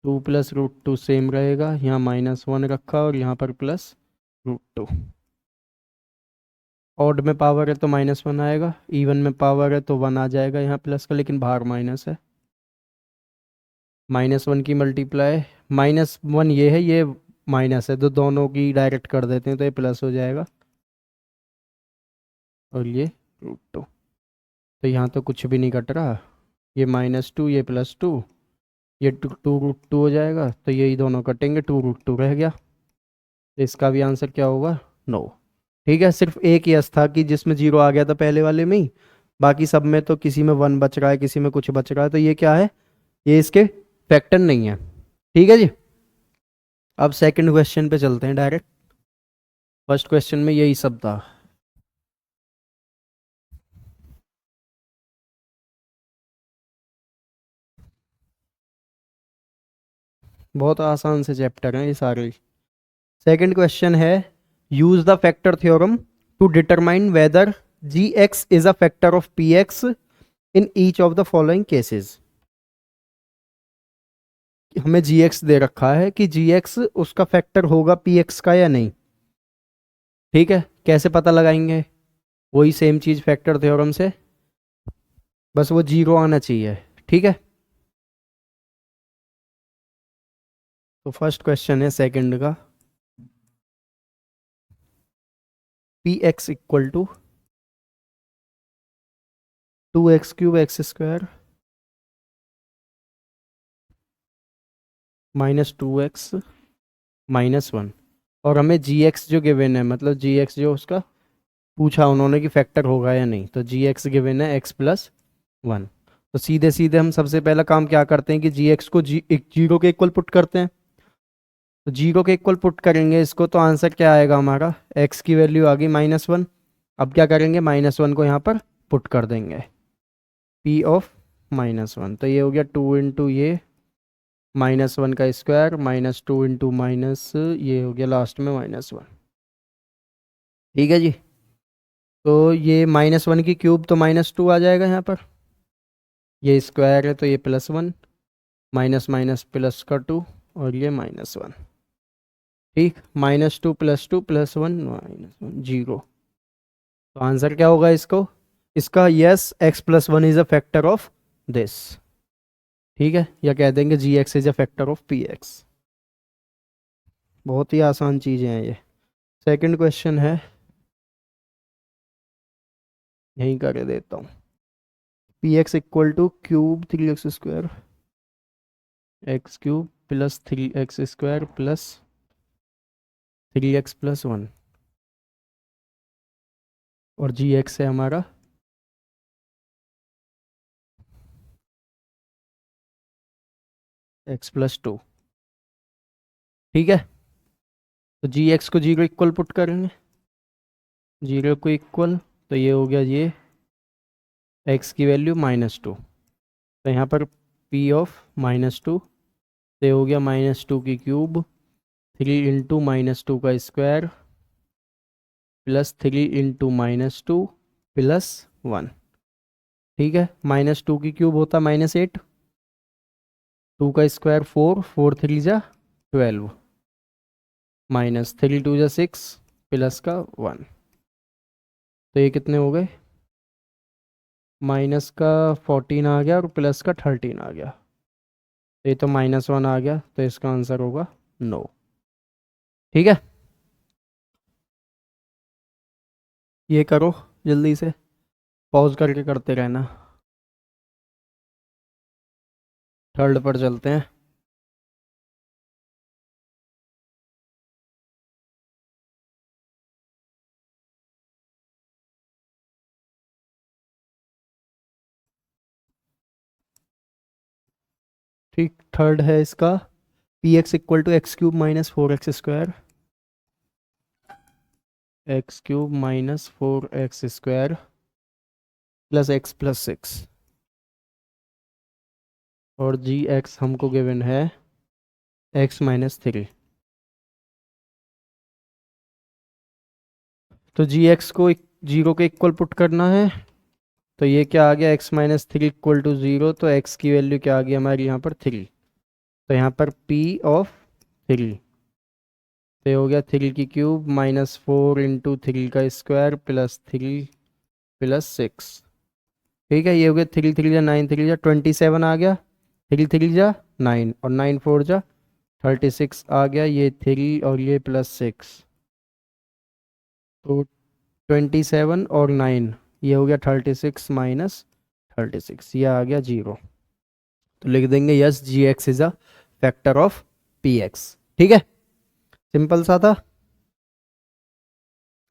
2 + √2 सेम रहेगा, यहाँ -1 रखा और यहाँ पर +√2। ऑड में पावर है तो -1 आएगा, इवन में पावर है तो 1 आ जाएगा यहाँ प्लस का, लेकिन बाहर माइनस है। -1 की मल्टीप्लाई, -1 ये है, ये माइनस है, तो दोनों की डायरेक्ट कर देते हैं तो ये प्लस हो जाएगा, और ये √2। तो यहाँ तो कुछ भी नहीं कट रहा, ये -2, ये +2, ये 2 √2 हो जाएगा, तो यही दोनों कटेंगे, 2 √2 रह गया। तो इसका भी आंसर क्या होगा? नो। ठीक है, सिर्फ एक यस था कि जिसमें 0 आ गया था पहले वाले में ही, बाकी सब में तो किसी में 1 बच रहा है, किसी में कुछ बच रहा है, तो ये क्या है? ये इसके फैक्टर नहीं है। ठीक है जी, अब सेकंड क्वेश्चन पे चलते हैं डायरेक्ट। फर्स्ट क्वेश्चन में यही सब था। बहुत आसान से चैप्टर हैं ये सारे। सेकंड क्वेश्चन है, use the factor theorem to determine whether g x is a factor of p x in each of the following cases. हमें जी एक्स दे रखा है कि जी एक्स उसका फैक्टर होगा पी एक्स का या नहीं। ठीक है, कैसे पता लगाएंगे? वही सेम चीज फैक्टर थ्योरम से, बस वो 0 आना चाहिए। ठीक है, तो फर्स्ट क्वेश्चन है सेकंड का, p x equal to 2x³ x² -2x -1, और हमें जी एक्स जो गिवन है, मतलब जी एक्स जो उसका पूछा उन्होंने कि फैक्टर होगा या नहीं, तो जी एक्स गिवन है x+1। तो सीधे सीधे हम सबसे पहला काम क्या करते हैं कि जी एक्स को एक जीरो के इक्वल पुट करते हैं। तो जीरो के इक्वल पुट करेंगे इसको, तो आंसर क्या आएगा हमारा, x की वैल्यू आ गई -1। अब क्या करेंगे, -1 को यहाँ पर पुट कर देंगे, p(-1), तो ये हो गया 2 इंटू ये -1 का स्क्वायर -2 इंटू माइनस ये हो गया लास्ट में -1। ठीक है जी। तो ये -1 की क्यूब तो -2 आ जाएगा यहाँ पर, ये स्क्वायर है तो ये +1, माइनस माइनस प्लस का 2, और ये -1। ठीक, -2 + 2 + 1 -1 0। तो आंसर क्या होगा इसका yes, x+1 is a factor of this. ठीक है, या कह देंगे g x is a factor of p x. बहुत ही आसान चीज़ें हैं ये। सेकंड क्वेश्चन है, यहीं कर देता हूँ, P x equal two cube 3x² x³ + 3x² + 3x+1, और जी एक्स है हमारा x+2। ठीक है, तो जी एक्स को जीरो इक्वल पुट करेंगे, जीरो को इक्वल, तो ये हो गया ये x की वैल्यू -2, तो यहाँ पर p(-2), तो ये हो गया -2 की क्यूब 3 इंटू -2 का स्क्वायर +3 इंटू -2 + 1। ठीक है, -2 की क्यूब होता -8, 2 का स्क्वायर 4, 4 3 जा 12, -3 2 जा 6 प्लस का 1, तो ये कितने हो गए, माइनस का 14 आ गया और प्लस का 13 आ गया, तो ये तो -1 आ गया, तो इसका आंसर होगा नो। ठीक है, ये करो जल्दी से, पॉज करके करते रहना। थर्ड पर चलते हैं। ठीक, थर्ड है इसका, p x equal to x³ -4x² x³ -4x² + x + 6, और जी एक्स हमको गिवन है x-3। तो जी एक्स को जीरो के इक्वल पुट करना है, तो ये क्या आ गया, x-3 इक्वल टू 0, तो x की वैल्यू क्या आ गई हमारी यहाँ पर 3, तो यहाँ पर p(3), तो ये हो गया 3 की क्यूब -4 इंटू 3 का स्क्वायर +3 + 6। ठीक है, ये हो गया 3 3 जा 9 3 जा 27 आ गया, 3 3 जा 9 और 9 4 जा 36 आ गया, ये 3 और ये +6, तो 27 और 9, ये हो गया 36 -36, ये आ गया 0। तो लिख देंगे yes, g x is a factor of p x. ठीक है, सिंपल सा था।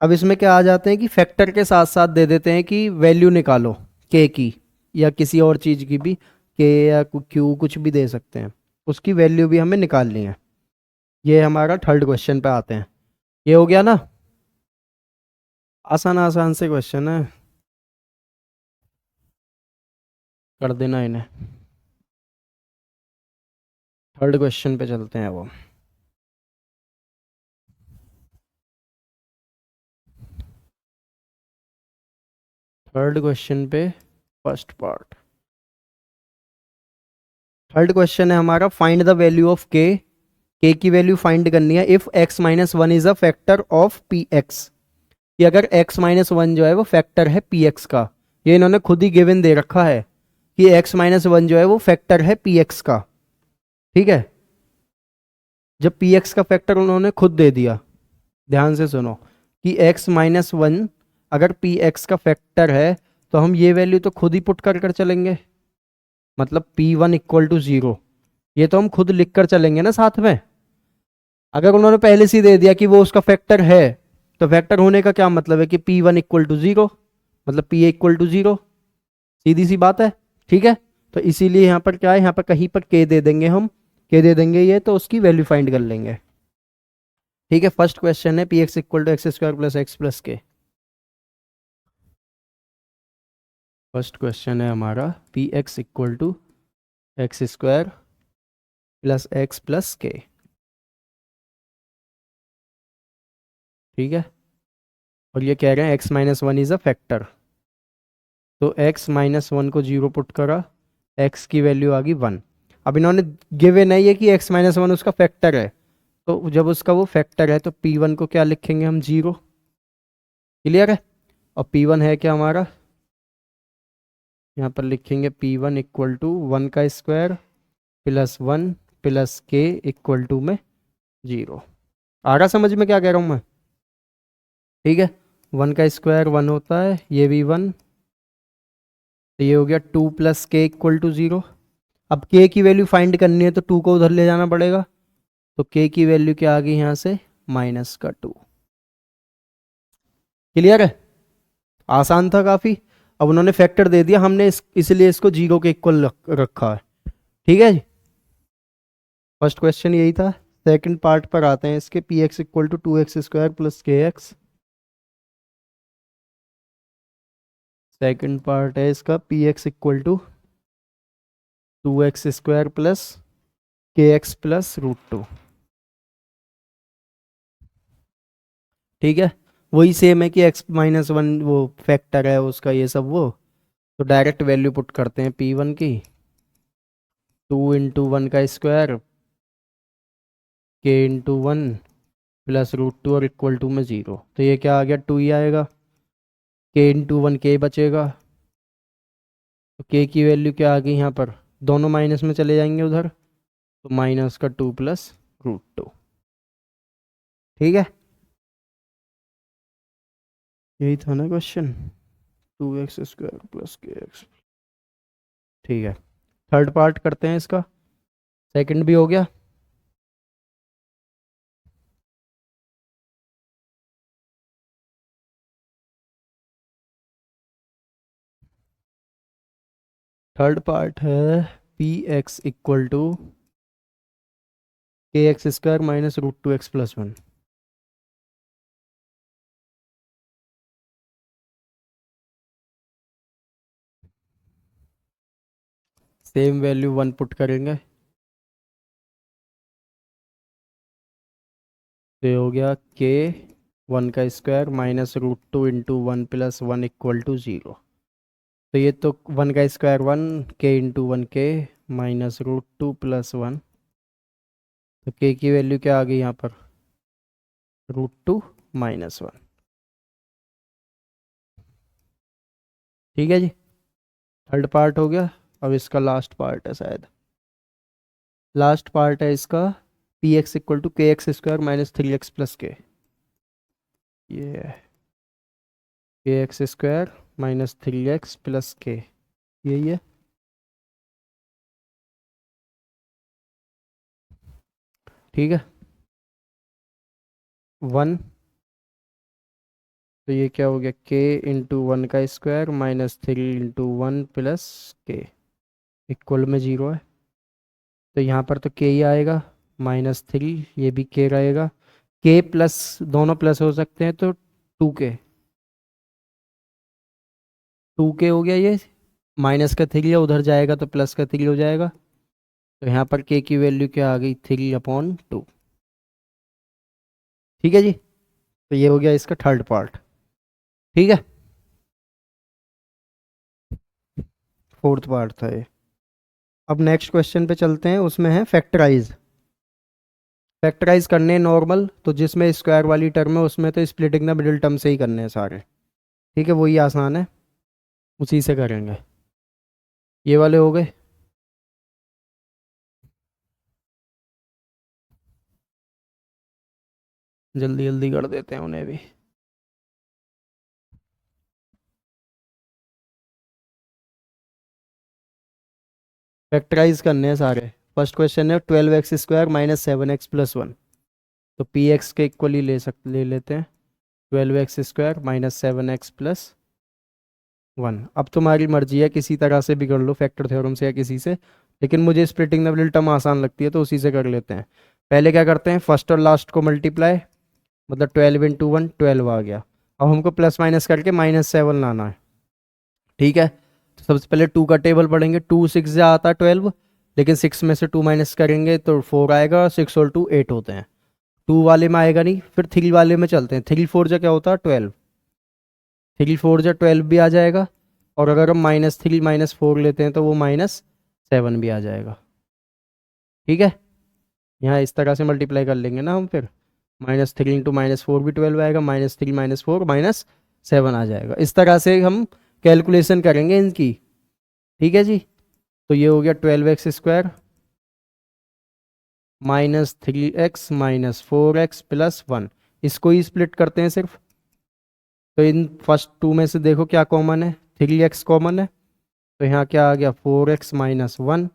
अब इसमें क्या आ जाते हैं कि फैक्टर के साथ साथ दे देते हैं कि वैल्यू निकालो के की, या किसी और चीज़ की भी, के या क्यू कुछ भी दे सकते हैं, उसकी वैल्यू भी हमें निकालनी है। ये हमारा थर्ड क्वेश्चन पे आते हैं। ये हो गया ना, आसान आसान से क्वेश्चन है, कर देना इन्हें। थर्ड क्वेश्चन पे चलते हैं वो। थर्ड क्वेश्चन पे फर्स्ट पार्ट, थर्ड क्वेश्चन है हमारा, फाइंड द वैल्यू ऑफ के की वैल्यू फाइंड करनी है if x-1 is a factor of p x, कि अगर x-1 जो है वो फैक्टर है पी एक्स का। ये इन्होंने खुद ही गिवन दे रखा है कि x-1 जो है वो फैक्टर है पी एक्स का। ठीक है, जब पी एक्स का फैक्टर उन्होंने खुद दे दिया, ध्यान से सुनो, कि x-1 अगर पी एक्स का फैक्टर है, तो हम ये वैल्यू तो खुद ही पुट कर कर चलेंगे, मतलब p1 इक्वल टू 0, ये तो हम खुद लिख कर चलेंगे ना साथ में। अगर उन्होंने पहले से ही दे दिया कि वो उसका फैक्टर है, तो फैक्टर होने का क्या मतलब है कि P1 इक्वल टू जीरो, मतलब P इक्वल टू जीरो, सीधी सी बात है। ठीक है, तो इसीलिए यहाँ पर क्या है, यहाँ पर कहीं पर K दे देंगे हम, K दे देंगे ये, तो उसकी वैल्यू फाइंड कर लेंगे। ठीक है, फर्स्ट क्वेश्चन है P x equal to x square plus x plus k. First question है हमारा p x equal to x square plus x plus k. ठीक है, और ये कह रहे हैं x minus one is a factor, तो एक्स माइनस वन को जीरो पुट करा, एक्स की वैल्यू आ गई वन। अब इन्होंने गिवन है ये कि एक्स माइनस वन उसका फैक्टर है, तो जब उसका वो फैक्टर है तो पी वन को क्या लिखेंगे हम, जीरो। क्लियर है, और पी वन है क्या हमारा, यहाँ पर लिखेंगे p one equal to one का square plus one plus k equal to में जीरो। आ रहा समझ में क्या कह रहा हूँ मैं? ठीक है, वन का स्क्वायर वन होता है, ये भी वन, तो ये हो गया two plus k equal to zero. अब के की वैल्यू फाइंड करनी है तो टू को उधर ले जाना पड़ेगा, तो के की वैल्यू क्या आ गई यहाँ से, माइनस का टू। क्लियर है, आसान था काफ़ी। अब उन्होंने फैक्टर दे दिया, हमने इसलिए इसको जीरो के इक्वल रखा है। ठीक है जी, फर्स्ट क्वेश्चन यही था। सेकंड पार्ट पर आते हैं इसके, p x equal to two x square plus k x. Second part है इसका p x equal to two x square plus k x plus root two. ठीक है, वही सेम है कि एक्स माइनस वन वो फैक्टर है उसका, ये सब वो, तो डायरेक्ट वैल्यू पुट करते हैं पी वन की, टू इंटू वन का square k into one plus root two और इक्वल टू में ज़ीरो, तो ये क्या आ गया, टू ही आएगा। के इंटू वन के बचेगा, तो के की वैल्यू क्या आ गई यहाँ पर, दोनों माइनस में चले जाएंगे उधर, तो माइनस का टू प्लस रूट टू। ठीक है, यही था ना question, two x square plus k x. ठीक है, थर्ड पार्ट करते हैं इसका, सेकंड भी हो गया। थर्ड पार्ट है P x equal to k x square minus root two x plus one. Same value one put करेंगे, तो ये हो गया के वन का square minus root two into one plus one equal to zero. तो ये तो वन का square one, k into one के minus root two plus one, तो के की वैल्यू क्या आ गई यहाँ पर, रूट टू माइनस वन। ठीक है जी, थर्ड पार्ट हो गया। अब इसका लास्ट पार्ट है शायद, लास्ट पार्ट है इसका p x equal to k x square minus three x plus के। ये के x square minus three x plus के, यही है। ठीक है, वन, तो ये क्या हो गया, के इंटू वन का square minus three into one plus k equal में ज़ीरो है, तो यहाँ पर तो के ही आएगा, माइनस थ्री, ये भी के रहेगा, के प्लस, दोनों प्लस हो सकते हैं, तो टू के, टू के हो गया ये, माइनस का थ्री है उधर जाएगा तो प्लस का थ्री हो जाएगा, तो यहाँ पर के की वैल्यू क्या आ गई, थ्री अपॉन टू। ठीक है जी, तो ये हो गया इसका थर्ड पार्ट। ठीक है, फोर्थ पार्ट था ये। अब नेक्स्ट क्वेश्चन पे चलते हैं, उसमें है फैक्टराइज। फैक्टराइज करने नॉर्मल, तो जिसमें स्क्वायर वाली टर्म है उसमें तो स्प्लिटिंग द मिडिल टर्म से ही करने हैं सारे। ठीक है, वही आसान है, उसी से करेंगे। ये वाले हो गए। जल्दी जल्दी कर देते हैं उन्हें भी। फैक्टराइज करने हैं सारे। फर्स्ट क्वेश्चन है twelve x square minus seven x plus one. तो पी एक्स के इक्वली ले लेते हैं 12x² माइनस 7x प्लस 1। अब तुम्हारी मर्जी है, किसी तरह से भी कर लो, फैक्टर थ्योरम से या किसी से, लेकिन मुझे स्प्लिटिंग द मिडिल टर्म आसान लगती है तो उसी से कर लेते हैं। पहले क्या करते हैं, फर्स्ट और लास्ट को मल्टीप्लाई, मतलब 12 × 1 12 आ गया। अब हमको प्लस माइनस करके -7 लाना है। ठीक है, तो सबसे पहले 2 का टेबल पढ़ेंगे। 2 6 जा आता है 12, लेकिन 6 में से 2 माइनस करेंगे तो 4 आएगा। 6 और 2 8 होते हैं। 2 वाले में आएगा नहीं, फिर 3 वाले में चलते हैं। 3 4 जा क्या होता है 12, 3 4 जा 12 भी आ जाएगा। और अगर हम -3 -4 लेते हैं तो वो -7 भी आ जाएगा। ठीक है, यहाँ इस तरह से मल्टीप्लाई कर लेंगे ना हम, फिर -3 × -4 भी 12 आएगा। -3 -4 -7 आ जाएगा। इस तरह से हम कैलकुलेशन करेंगे इनकी। ठीक है जी, तो ये हो गया 12x² -3x -4x प्लस 1। इसको ही स्प्लिट करते हैं सिर्फ। तो इन फर्स्ट टू में से देखो क्या कॉमन है, 3x कॉमन है, तो यहाँ क्या आ गया 4x -1।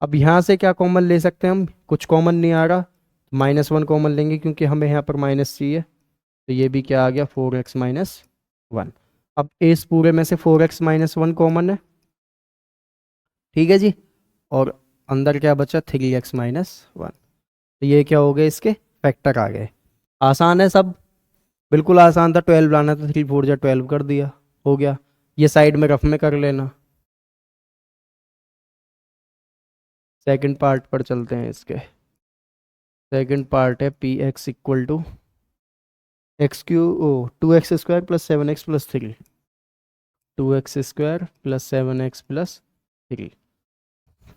अब यहाँ से क्या कॉमन ले सकते हैं हम, कुछ कॉमन नहीं आ रहा, -1 कॉमन लेंगे क्योंकि हमें यहाँ पर माइनस चाहिए। तो ये भी क्या आ गया 4x -1। अब इस पूरे में से 4x -1 कॉमन है। ठीक है जी, और अंदर क्या बचा 3x -1। तो ये क्या हो गए, इसके फैक्टर आ गए। आसान है सब, बिल्कुल आसान था। 12 लाना था, 3 4 जा 12 कर दिया, हो गया। ये साइड में रफ में कर लेना। सेकंड पार्ट पर चलते हैं इसके। सेकंड पार्ट है P x equal to x³ 2x² + 7x + 3। 2x² + 7x + 3।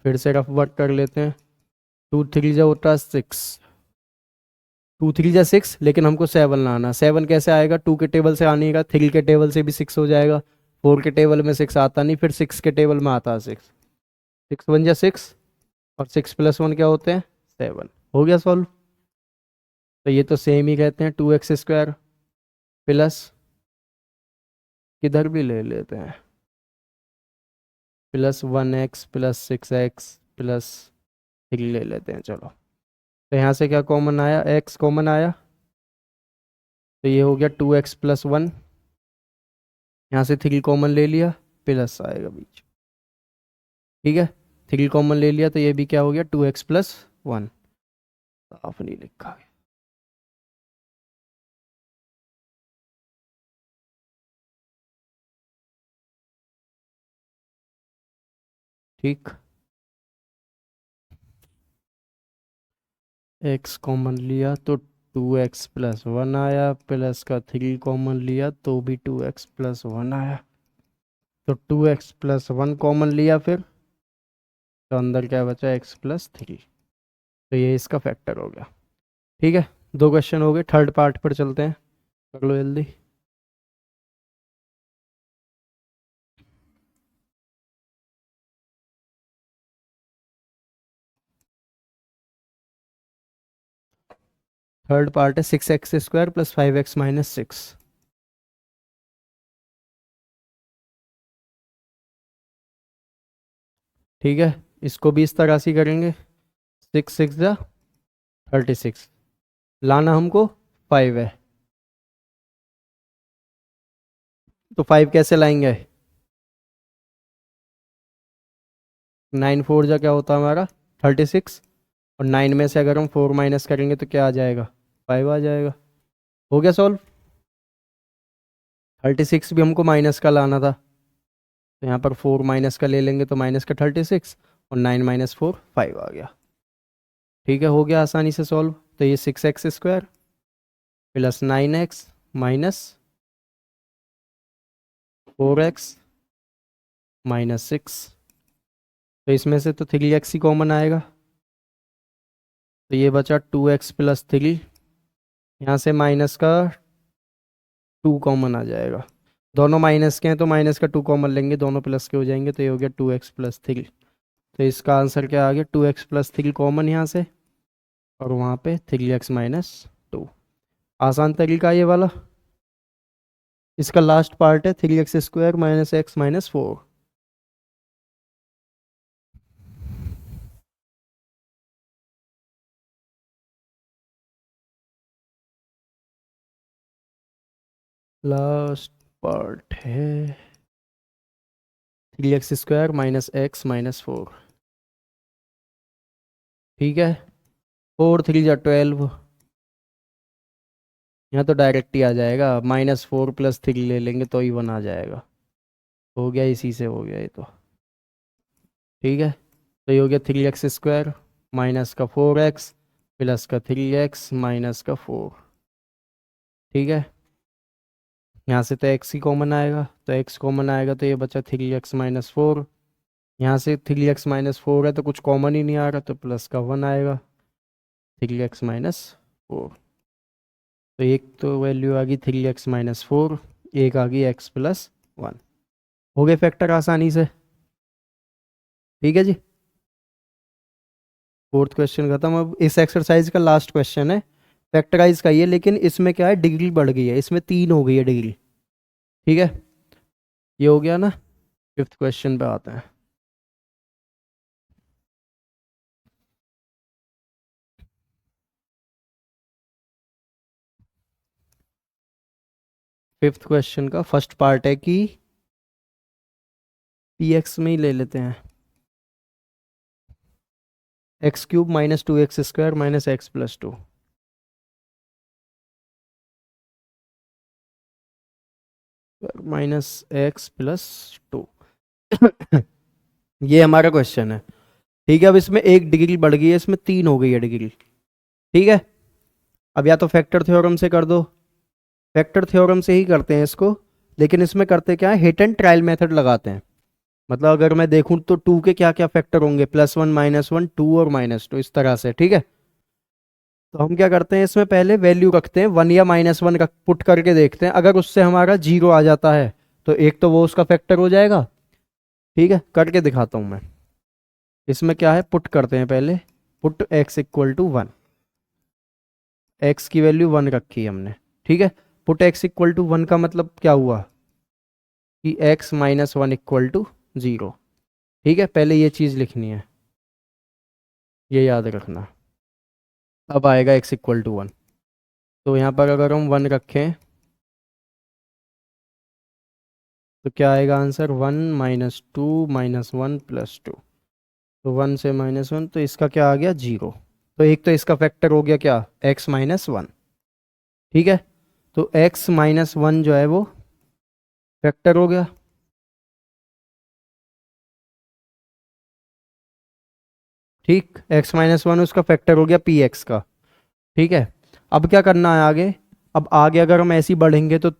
फिर से रफ वर्क कर लेते हैं। 2 3 जा होता है 6, 2 3 जा 6, लेकिन हमको 7 लाना। 7 कैसे आएगा, 2 के टेबल से आने का, 3 के टेबल से भी 6 हो जाएगा। 4 के टेबल में 6 आता नहीं, फिर 6 के टेबल में आता है 6। 6 1 जा 6, और 6 + 1 क्या होते हैं 7। हो गया सॉल्व। तो ये तो सेम ही कहते हैं, 2x² प्लस, किधर भी ले लेते हैं, +1x + 6x + 3 ले लेते हैं। चलो, तो यहाँ से क्या कॉमन आया, x कॉमन आया, तो ये हो गया 2x + 1। यहाँ से 3 कॉमन ले लिया, प्लस आएगा बीच। ठीक है, 3 कॉमन ले लिया, तो ये भी क्या हो गया 2x + 1। साफ नहीं लिखा है। ठीक, x कॉमन लिया तो 2x + 1 आया, प्लस का 3 कॉमन लिया तो भी 2x + 1 आया। तो 2x + 1 कॉमन लिया फिर, तो अंदर क्या बचा x + 3। तो ये इसका फैक्टर हो गया। ठीक है, 2 क्वेश्चन हो गए। थर्ड पार्ट पर चलते हैं, कर लो जल्दी। थर्ड पार्ट है 6x² + 5x - 6। ठीक है, इसको भी इस तरह से ही करेंगे। 6 6 जा 36, लाना हमको 5 है, तो 5 कैसे लाएंगे, 9 4 जा क्या होता है हमारा 36, और 9 में से अगर हम 4 माइनस करेंगे तो क्या आ जाएगा 5 आ जाएगा। हो गया सॉल्व। 36 भी हमको माइनस का लाना था, तो यहाँ पर 4 माइनस का ले लेंगे तो माइनस का 36, और 9 - 4 5 आ गया। ठीक है, हो गया आसानी से सॉल्व। तो ये 6x² + 9x -4x -6। तो इसमें से तो 3x ही कॉमन आएगा, तो ये बचा 2x + 3। यहाँ से माइनस का 2 कॉमन आ जाएगा। दोनों माइनस के हैं तो माइनस का 2 कॉमन लेंगे, दोनों प्लस के हो जाएंगे, तो ये हो गया 2x + 3। तो इसका आंसर क्या आ गया 2x + 3 कॉमन यहाँ से, और वहाँ पे 3x - 2। आसान तरीका ये वाला। इसका लास्ट पार्ट है 3x² - x - 4। लास्ट पार्ट है 3x² माइनस एक्स माइनस 4। ठीक है, 4 3 = 12। यहाँ तो डायरेक्ट ही आ जाएगा, -4 + 3 ले लेंगे तो ही 1 आ जाएगा। हो गया, इसी से हो गया ये तो। ठीक है, तो ये हो गया 3x² माइनस का 4x प्लस का 3x माइनस का 4। ठीक है, यहाँ से तो x ही कॉमन आएगा, तो x कॉमन आएगा तो ये बचा 3x - 4। यहाँ से 3x - 4 है तो कुछ कॉमन ही नहीं आ रहा, तो प्लस का 1 आएगा 3x - 4। तो एक तो वैल्यू आ गई 3x - 4, एक आ गई x + 1। हो गए फैक्टर आसानी से। ठीक है जी, फोर्थ क्वेश्चन खत्म। अब इस एक्सरसाइज का लास्ट क्वेश्चन है, फैक्टराइज का ये, लेकिन इसमें क्या है, डिग्री बढ़ गई है, इसमें 3 हो गई है डिग्री। ठीक है, ये हो गया ना। फिफ्थ क्वेश्चन पे आते हैं। फिफ्थ क्वेश्चन का फर्स्ट पार्ट है कि px में ही ले लेते हैं, x³ - 2x² - x + 2। -x + 2 ये हमारा क्वेश्चन है। ठीक है, अब इसमें एक डिग्री बढ़ गई है, इसमें 3 हो गई है डिग्री। ठीक है, अब या तो फैक्टर थ्योरम से कर दो, फैक्टर थ्योरम से ही करते हैं इसको, लेकिन इसमें करते क्या है, हिट एंड ट्रायल मेथड लगाते हैं। मतलब अगर मैं देखूं तो 2 के क्या क्या फैक्टर होंगे, +1 -1 2 और -2, इस तरह से। ठीक है, तो हम क्या करते हैं, इसमें पहले वैल्यू रखते हैं 1 या -1 रख पुट करके देखते हैं, अगर उससे हमारा 0 आ जाता है तो एक तो वो उसका फैक्टर हो जाएगा। ठीक है, करके दिखाता हूँ मैं। इसमें क्या है, पुट करते हैं पहले, पुट x = 1, x की वैल्यू 1 रखी है हमने। ठीक है, पुट x = 1 का मतलब क्या हुआ कि x - 1 = 0। ठीक है, पहले ये चीज़ लिखनी है, ये याद रखना। अब आएगा x = 1, तो यहाँ पर अगर हम 1 रखें तो क्या आएगा आंसर, 1 - 2 - 1 + 2। तो 1 से -1, तो इसका क्या आ गया, 0। तो एक तो इसका फैक्टर हो गया क्या, x - 1। ठीक है, तो x - 1 जो है वो फैक्टर हो गया। ठीक, x - 1 उसका फैक्टर हो गया px का। ठीक है, अब क्या करना है आगे। अब आगे अगर हम ऐसे ही बढ़ेंगे तो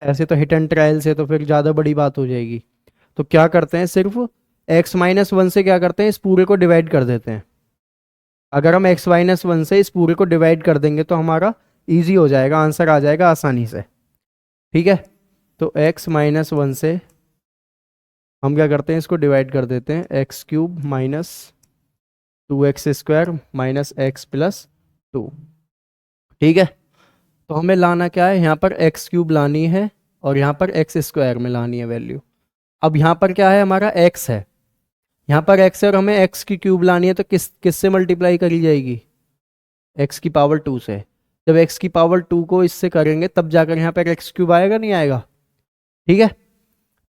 ऐसे तो हिट एंड ट्रायल से तो फिर ज़्यादा बड़ी बात हो जाएगी। तो क्या करते हैं, सिर्फ x - 1 से क्या करते हैं, इस पूरे को डिवाइड कर देते हैं। अगर हम x - 1 से इस पूरे को डिवाइड कर देंगे तो हमारा इजी हो जाएगा, आंसर आ जाएगा आसानी से। ठीक है, तो x - 1 से हम क्या करते हैं, इसको डिवाइड कर देते हैं, x³ - 2x² - x + 2। ठीक है, तो हमें लाना क्या है, यहाँ पर x³ लानी है और यहाँ पर x² में लानी है वैल्यू। अब यहाँ पर क्या है, हमारा x है, यहाँ पर x है और हमें x की क्यूब लानी है, तो किससे मल्टीप्लाई करी जाएगी, x की पावर 2 से। जब x की पावर 2 को इससे करेंगे तब जाकर यहाँ पर x³ आएगा, नहीं आएगा। ठीक है,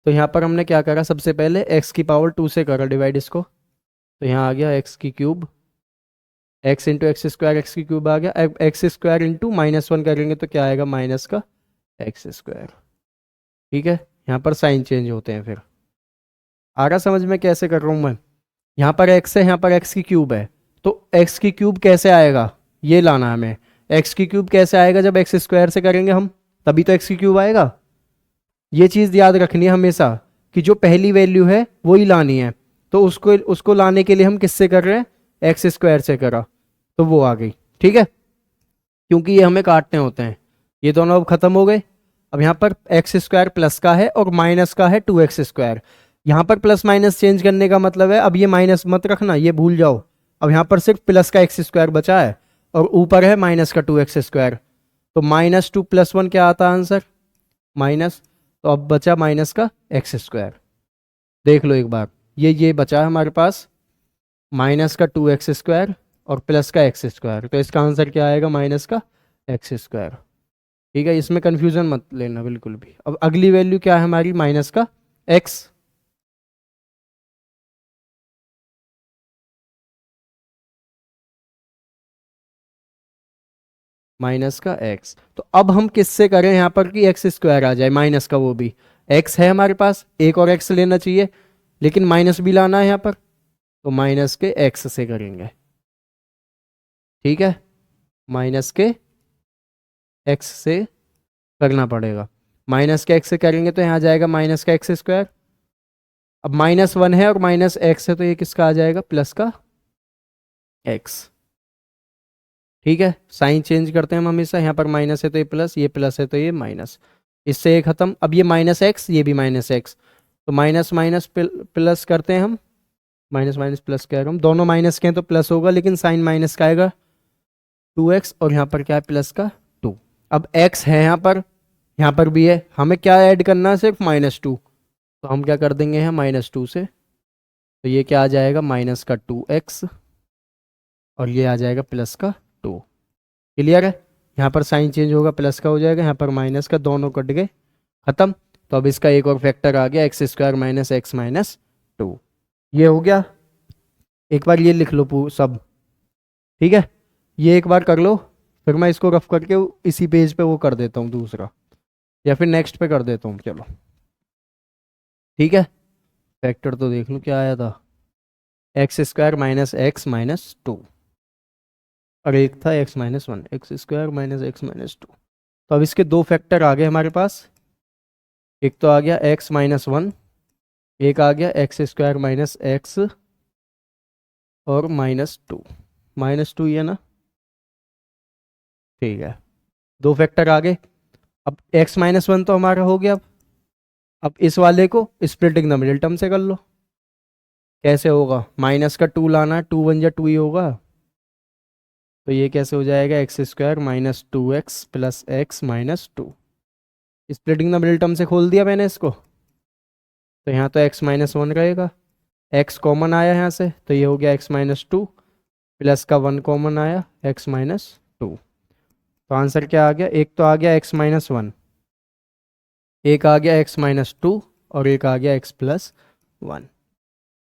तो यहाँ पर हमने क्या करा, सबसे पहले x की पावर 2 से करा डिवाइड इसको, तो यहाँ आ गया x की क्यूब, x इंटू x² की क्यूब आ गया। अब x² इंटू -1 करेंगे तो क्या आएगा, माइनस का x²। ठीक है, यहाँ पर साइन चेंज होते हैं फिर। आ रहा समझ में कैसे कर रहा हूँ मैं। यहाँ पर x है, यहाँ पर x की क्यूब है, तो x की क्यूब कैसे आएगा, ये लाना है हमें। x की क्यूब कैसे आएगा, जब x² से करेंगे हम तभी तो x की क्यूब आएगा। ये चीज़ याद रखनी है हमेशा कि जो पहली वैल्यू है वो ही लानी है। तो उसको उसको लाने के लिए हम किससे कर रहे हैं, x² से करा, तो वो आ गई। ठीक है, क्योंकि ये हमें काटने होते हैं। ये दोनों अब खत्म हो गए। अब यहाँ पर x² प्लस का है और माइनस का है 2x²। यहाँ पर प्लस माइनस चेंज करने का मतलब है, अब ये माइनस मत रखना, ये भूल जाओ। अब यहाँ पर सिर्फ प्लस का x² बचा है और ऊपर है माइनस का 2x²। तो -2 + 1 क्या आता है आंसर, माइनस। तो अब बचा माइनस का x²। देख लो एक बार, ये बचा है हमारे पास, माइनस का 2x² और प्लस का x²। तो इसका आंसर क्या आएगा, माइनस का x²। ठीक है, इसमें कंफ्यूजन मत लेना बिल्कुल भी। अब अगली वैल्यू क्या है हमारी, माइनस का एक्स। माइनस का एक्स, तो अब हम किससे करें यहाँ पर कि एक्स स्क्वायर आ जाए, माइनस का, वो भी एक्स है हमारे पास, एक और एक्स लेना चाहिए, लेकिन माइनस भी लाना है यहाँ पर, तो माइनस के एक्स से करेंगे। ठीक है, माइनस के एक्स से करना पड़ेगा। माइनस के एक्स से करेंगे तो यहाँ आ जाएगा माइनस का एक्स स्क्वायर। अब माइनस वन है और माइनस एक्स है, तो ये किसका आ जाएगा, प्लस का एक्स। ठीक है, साइन चेंज करते हैं हम हमेशा, यहाँ पर माइनस है तो ये प्लस है तो ये माइनस। इससे ये खत्म। अब ये माइनस एक्स, ये भी माइनस एक्स, तो माइनस माइनस प्लस करते हैं हम। माइनस माइनस प्लस कह रहा हूँ, दोनों माइनस के हैं तो प्लस होगा, लेकिन साइन माइनस का आएगा 2x, और यहाँ पर क्या है, प्लस का 2। अब x है यहाँ पर भी है, हमें क्या ऐड करना है, सिर्फ -2, तो हम क्या कर देंगे यहाँ -2 से, तो ये क्या आ जाएगा, माइनस का 2x, और ये आ जाएगा प्लस का 2। क्लियर है, यहाँ पर साइन चेंज होगा, प्लस का हो जाएगा, यहाँ पर माइनस का, दोनों कट गए, खत्म। तो अब इसका एक और फैक्टर आ गया, x square minus x minus 2। ये हो गया। एक बार ये लिख लो सब। ठीक है, ये एक बार कर लो, फिर मैं इसको रफ करके इसी पेज पे वो कर देता हूँ दूसरा, या फिर नेक्स्ट पे कर देता हूँ, चलो। ठीक है, फैक्टर तो देख लो क्या आया था, x square minus x minus 2, और एक था x minus 1, x square minus x minus 2। तो अब इसके दो फैक्टर आ गए हमारे पास, एक तो आ गया एक्स माइनस 1, एक आ गया एक्स स्क्वायर माइनस एक्स और -2, -2 ये ना, ठीक है, दो फैक्टर आ गए। अब x-1 तो हमारा हो गया। अब इस वाले को स्प्लिटिंग द मिडिल टर्म से कर लो। कैसे होगा, माइनस का 2 लाना है, 2 1 जा 2 ही होगा, तो ये कैसे हो जाएगा, x square minus 2x plus x minus 2। Splitting the middle term से खोल दिया मैंने इसको, तो यहाँ तो x-1 रहेगा, x कॉमन आया यहाँ से, तो ये हो गया x-2, प्लस का 1 कॉमन आया, x-2। तो आंसर क्या आ गया, एक तो आ गया x-1, एक आ गया x-2, और एक आ गया x+1।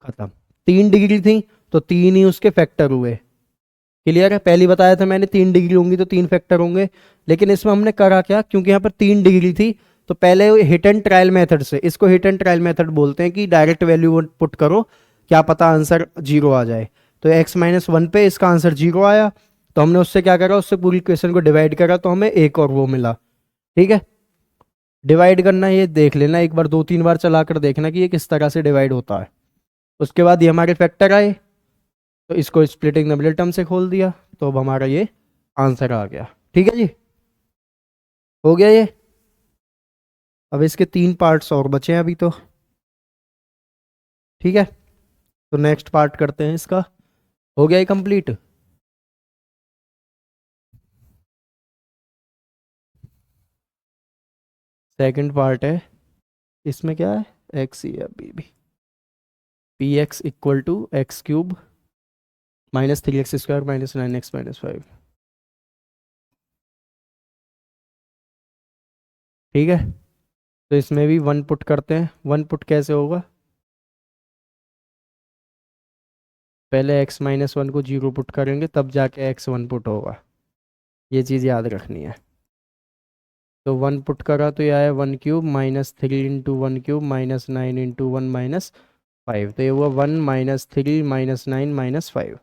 खत्म। 3 डिग्री थी, तो तीन ही उसके फैक्टर हुए। क्लियर है, पहले बताया था मैंने 3 डिग्री होंगी तो 3 फैक्टर होंगे, लेकिन इसमें हमने करा क्या, क्योंकि यहाँ पर 3 डिग्री थी, तो पहले हिट एंड ट्रायल मेथड से, इसको हिट एंड ट्रायल मेथड बोलते हैं, कि डायरेक्ट वैल्यू पुट करो, क्या पता आंसर 0 आ जाए। तो x-1 पे इसका आंसर 0 आया, तो हमने उससे क्या करा, उससे पूरी क्वेश्चन को डिवाइड करा, तो हमें एक और वो मिला। ठीक है, डिवाइड करना ये देख लेना एक बार, 2 3 बार चला कर देखना कि ये किस तरह से डिवाइड होता है। उसके बाद ये हमारे फैक्टर आए, तो इसको स्प्लिटिंग द मिडिल टर्म से खोल दिया, तो अब हमारा ये आंसर आ गया। ठीक है जी, हो गया ये। अब इसके 3 पार्ट्स और बचे हैं अभी तो। ठीक है, तो नेक्स्ट पार्ट करते हैं इसका। हो गया ये कंप्लीट। सेकंड पार्ट है, इसमें क्या है, एक्स ही है अभी भी, p x equal to x cube -3x² -9x -5। ठीक है, तो इसमें भी 1 पुट करते हैं। 1 पुट कैसे होगा, पहले x-1 को 0 पुट करेंगे, तब जाके x1 पुट होगा, ये चीज़ याद रखनी है। तो 1 पुट करा तो ये आया 1³ -3 इंटू 1³ -9 इंटू 1 -5, तो ये हुआ 1 -3 -9 -5,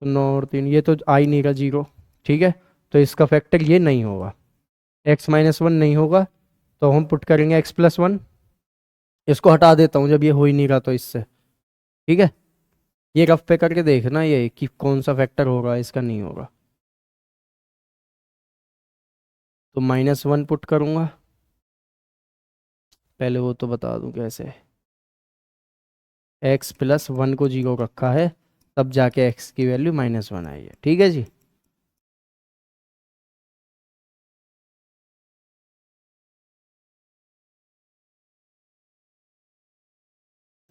तो 9 और 3, ये तो आ ही नहीं रहा 0। ठीक है, तो इसका फैक्टर ये नहीं होगा, x-1 नहीं होगा, तो हम पुट करेंगे x+1। इसको हटा देता हूँ जब ये हो ही नहीं रहा तो इससे। ठीक है, ये रफ पे करके देखना ये कि कौन सा फैक्टर होगा, इसका नहीं होगा, तो -1 पुट करूँगा, पहले वो तो बता दूं कैसे। x+1 को 0 रखा है, तब जाके x की वैल्यू -1 आई है। ठीक है जी,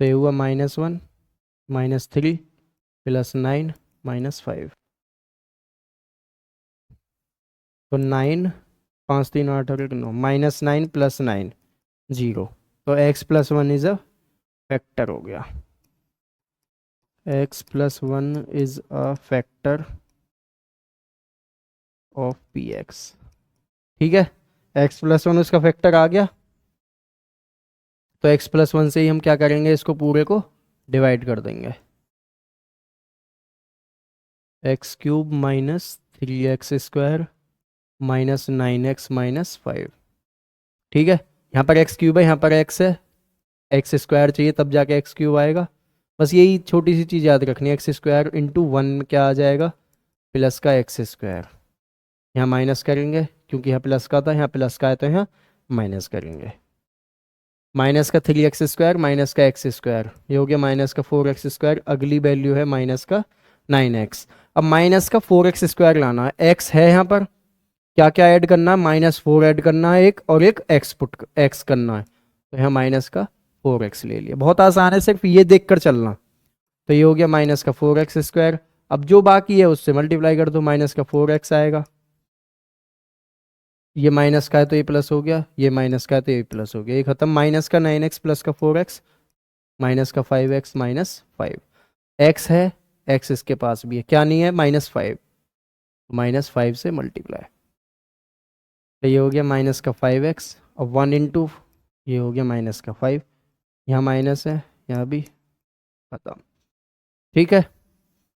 तो ये हुआ -1 -3 +9 -5, तो 9 5 3 8 और 1 9, -9 + 9 0। तो x + 1 इज अ फैक्टर हो गया, x + 1 is a factor of p x. ठीक है, x + 1 उसका फैक्टर आ गया, तो x + 1 से ही हम क्या करेंगे, इसको पूरे को डिवाइड कर देंगे। x³ - 3x² -9x -5। ठीक है, यहाँ पर x³ है, यहाँ पर x है, x² चाहिए तब जाके x³ आएगा। बस यही छोटी सी चीज़ याद रखनी है, x² × 1 क्या आ जाएगा, प्लस का x²। यहाँ माइनस करेंगे क्योंकि यहाँ प्लस का था, यहाँ प्लस का है तो यहाँ माइनस करेंगे। माइनस का 3x² माइनस का x², ये हो गया माइनस का 4x²। अगली वैल्यू है माइनस का 9x। अब माइनस का 4x² लाना है, x है यहाँ पर, क्या क्या ऐड करना है, -4 ऐड करना है एक, और एक x करना है, तो यहाँ माइनस का 4x ले लिया। बहुत आसान है, सिर्फ ये देख कर चलना। तो ये हो गया माइनस का 4x²। अब जो बाकी है उससे मल्टीप्लाई कर दो, माइनस का 4x आएगा, ये माइनस का है तो ये प्लस हो गया, ये माइनस का है तो ये प्लस हो गया, ये खत्म। माइनस का 9x प्लस का 4x, माइनस का 5x -5। x है, x इसके पास भी है, क्या नहीं है, -5, -5 से मल्टीप्लाई। तो ये हो गया माइनस का 5x, और 1 × ये हो गया माइनस का 5, यहाँ माइनस है, यहाँ भी खत्म। ठीक है,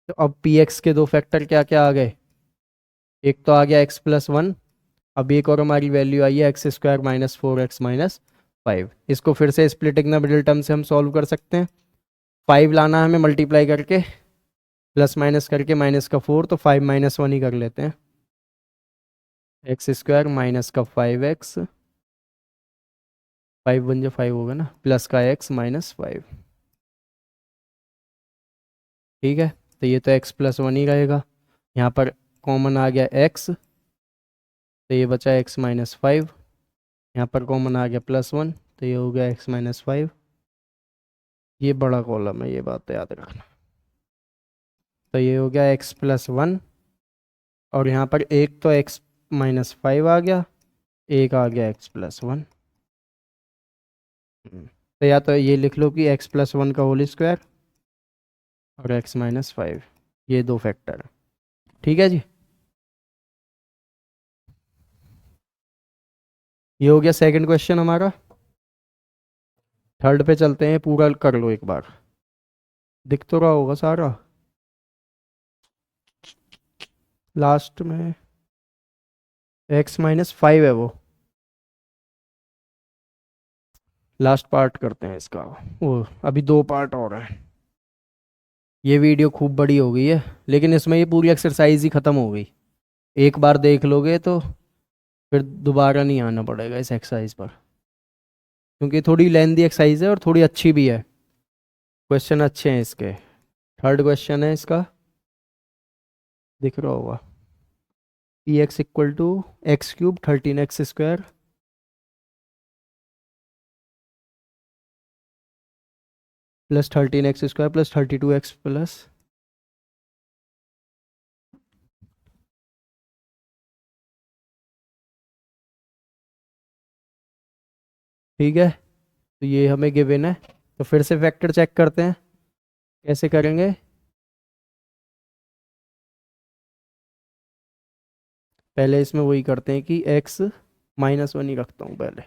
तो अब पी एक्स के दो फैक्टर क्या क्या आ गए, एक तो आ गया x + 1, अब एक और हमारी वैल्यू आई है x² -4x -5। इसको फिर से स्प्लिटिंग द मिडिल टर्म से हम सॉल्व कर सकते हैं। 5 लाना है हमें मल्टीप्लाई करके, प्लस माइनस करके, माइनस का 4, तो 5 - 1 ही कर लेते हैं। x² -5x, 5 1 × 5 होगा ना, प्लस का x -5। ठीक है, तो ये तो x + 1 ही रहेगा, यहाँ पर कॉमन आ गया x, तो ये बचा x -5, यहाँ पर कॉमन आ गया +1, तो ये हो गया x -5। ये बड़ा कॉलम है, ये बात तो याद रखना। तो ये हो गया x + 1, और यहाँ पर एक तो x -5 आ गया, एक आ गया x + 1। तो या तो ये लिख लो कि x + 1 का होल स्क्वायर और x -5, ये दो फैक्टर है। ठीक है जी, ये हो गया सेकंड क्वेश्चन हमारा। थर्ड पे चलते हैं, पूरा कर लो एक बार, दिख तो रहा होगा सारा। लास्ट में x -5 है वो, लास्ट पार्ट करते हैं इसका, वो अभी दो पार्ट और हैं। ये वीडियो खूब बड़ी हो गई है, लेकिन इसमें ये पूरी एक्सरसाइज ही ख़त्म हो गई। एक बार देख लोगे तो फिर दोबारा नहीं आना पड़ेगा इस एक्सरसाइज पर, क्योंकि थोड़ी लेंदी एक्सरसाइज है और थोड़ी अच्छी भी है, क्वेश्चन अच्छे हैं इसके। थर्ड क्वेश्चन है इसका, दिख रहा होगा, p x equal to x³ 13x² plus 13x² plus 32x plus, ठीक है, तो ये हमें गिवन है। तो फिर से फैक्टर चेक करते हैं, कैसे करेंगे। पहले इसमें वही करते हैं कि x -1 ही रखता हूँ पहले,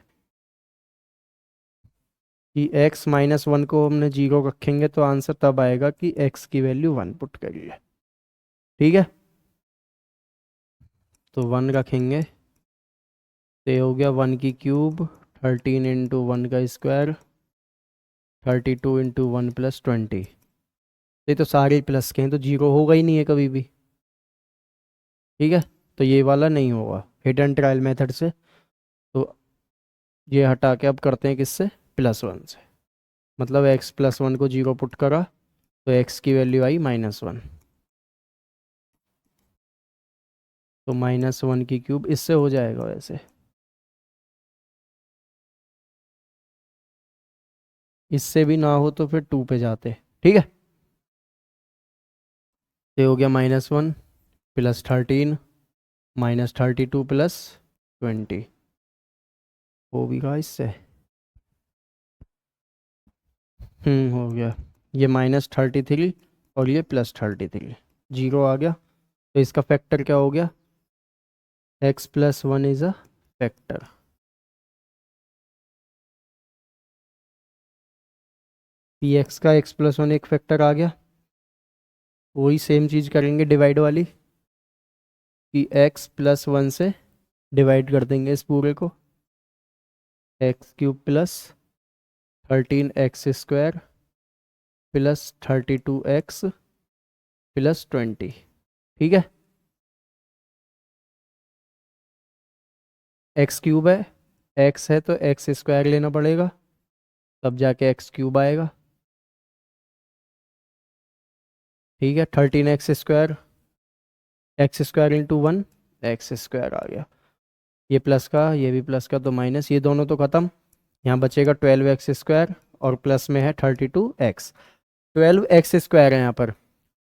कि x -1 को हमने 0 रखेंगे तो आंसर तब आएगा कि x की वैल्यू 1 पुट करिए। ठीक है, तो 1 रखेंगे, तो ये हो गया 1³ 13 × 1 का स्क्वायर 32 × 1 + 20। ये तो सारे प्लस के हैं, तो 0 होगा ही नहीं है कभी भी। ठीक है, तो ये वाला नहीं होगा हिडन ट्रायल मेथड से, तो ये हटा के अब करते हैं किससे, +1 से। मतलब x + 1 को 0 पुट करा तो x की वैल्यू आई -1, तो -1³ इससे हो जाएगा वैसे, इससे भी ना हो तो फिर 2 पे जाते। ठीक है, ये हो गया -1 + 13 -32 + 20 हो भी रहा इससे। हो गया। ये -33 और ये +33, जीरो आ गया। तो इसका फैक्टर क्या हो गया? x+1 is a factor. P x का x+1 एक फैक्टर आ गया। वही सेम चीज़ करेंगे डिवाइड वाली, कि x+1 से डिवाइड कर देंगे इस पूरे को। x³ plus 13x² plus 32x plus 20। ठीक है। x³ है, x है तो x² लेना पड़ेगा, तब जाके x³ आएगा। ठीक है। 13x², x² इंटू 1, x² आ गया। ये प्लस का, ये भी प्लस का, तो माइनस, ये दोनों तो ख़त्म। यहाँ बचेगा 12x² और प्लस में है 32x। 12x² है यहाँ पर,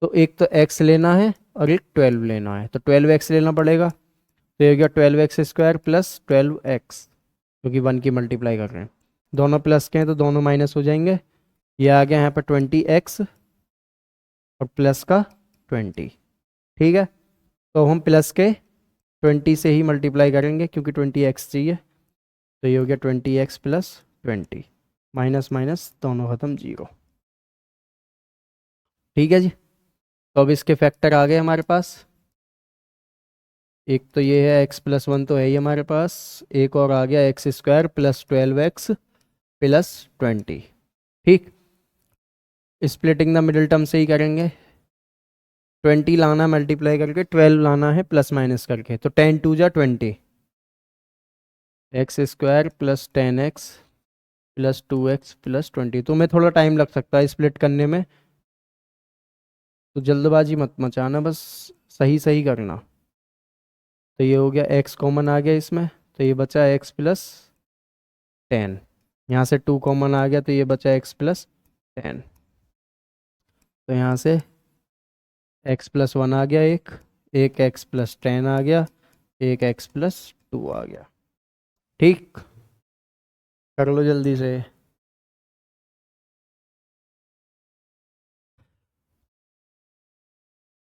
तो एक तो x लेना है और एक 12 लेना है, तो 12x लेना पड़ेगा। तो ये हो गया 12x² प्लस 12x, क्योंकि 1 की मल्टीप्लाई कर रहे हैं। दोनों प्लस के हैं तो दोनों माइनस हो जाएंगे। ये आ गया यहाँ पर 20x और प्लस का 20। ठीक है। तो हम प्लस के 20 से ही मल्टीप्लाई करेंगे, क्योंकि 20x चाहिए। तो ये हो गया 20x प्लस 20, माइनस माइनस दोनों ख़त्म, जीरो। ठीक है जी। तो अब इसके फैक्टर आ गए हमारे पास। एक तो ये है x+1 तो है ही हमारे पास, एक और आ गया x² प्लस 12x प्लस 20। ठीक। स्प्लिटिंग द मिडिल टर्म से ही करेंगे। 20 लाना मल्टीप्लाई करके, 12 लाना है प्लस माइनस करके, तो 10 2 जा 20, x² plus 10x plus 2x plus 20। तुम्हें थोड़ा टाइम लग सकता है स्प्लिट करने में, तो जल्दबाजी मत मचाना, बस सही सही करना। तो ये हो गया, x कॉमन आ गया इसमें, तो ये बचा x प्लस 10। यहाँ से 2 कॉमन आ गया, तो ये बचा x प्लस 10। तो यहाँ से x+1 आ गया, एक x+10 आ गया, एक x+2 आ गया। ठीक। कर लो जल्दी से।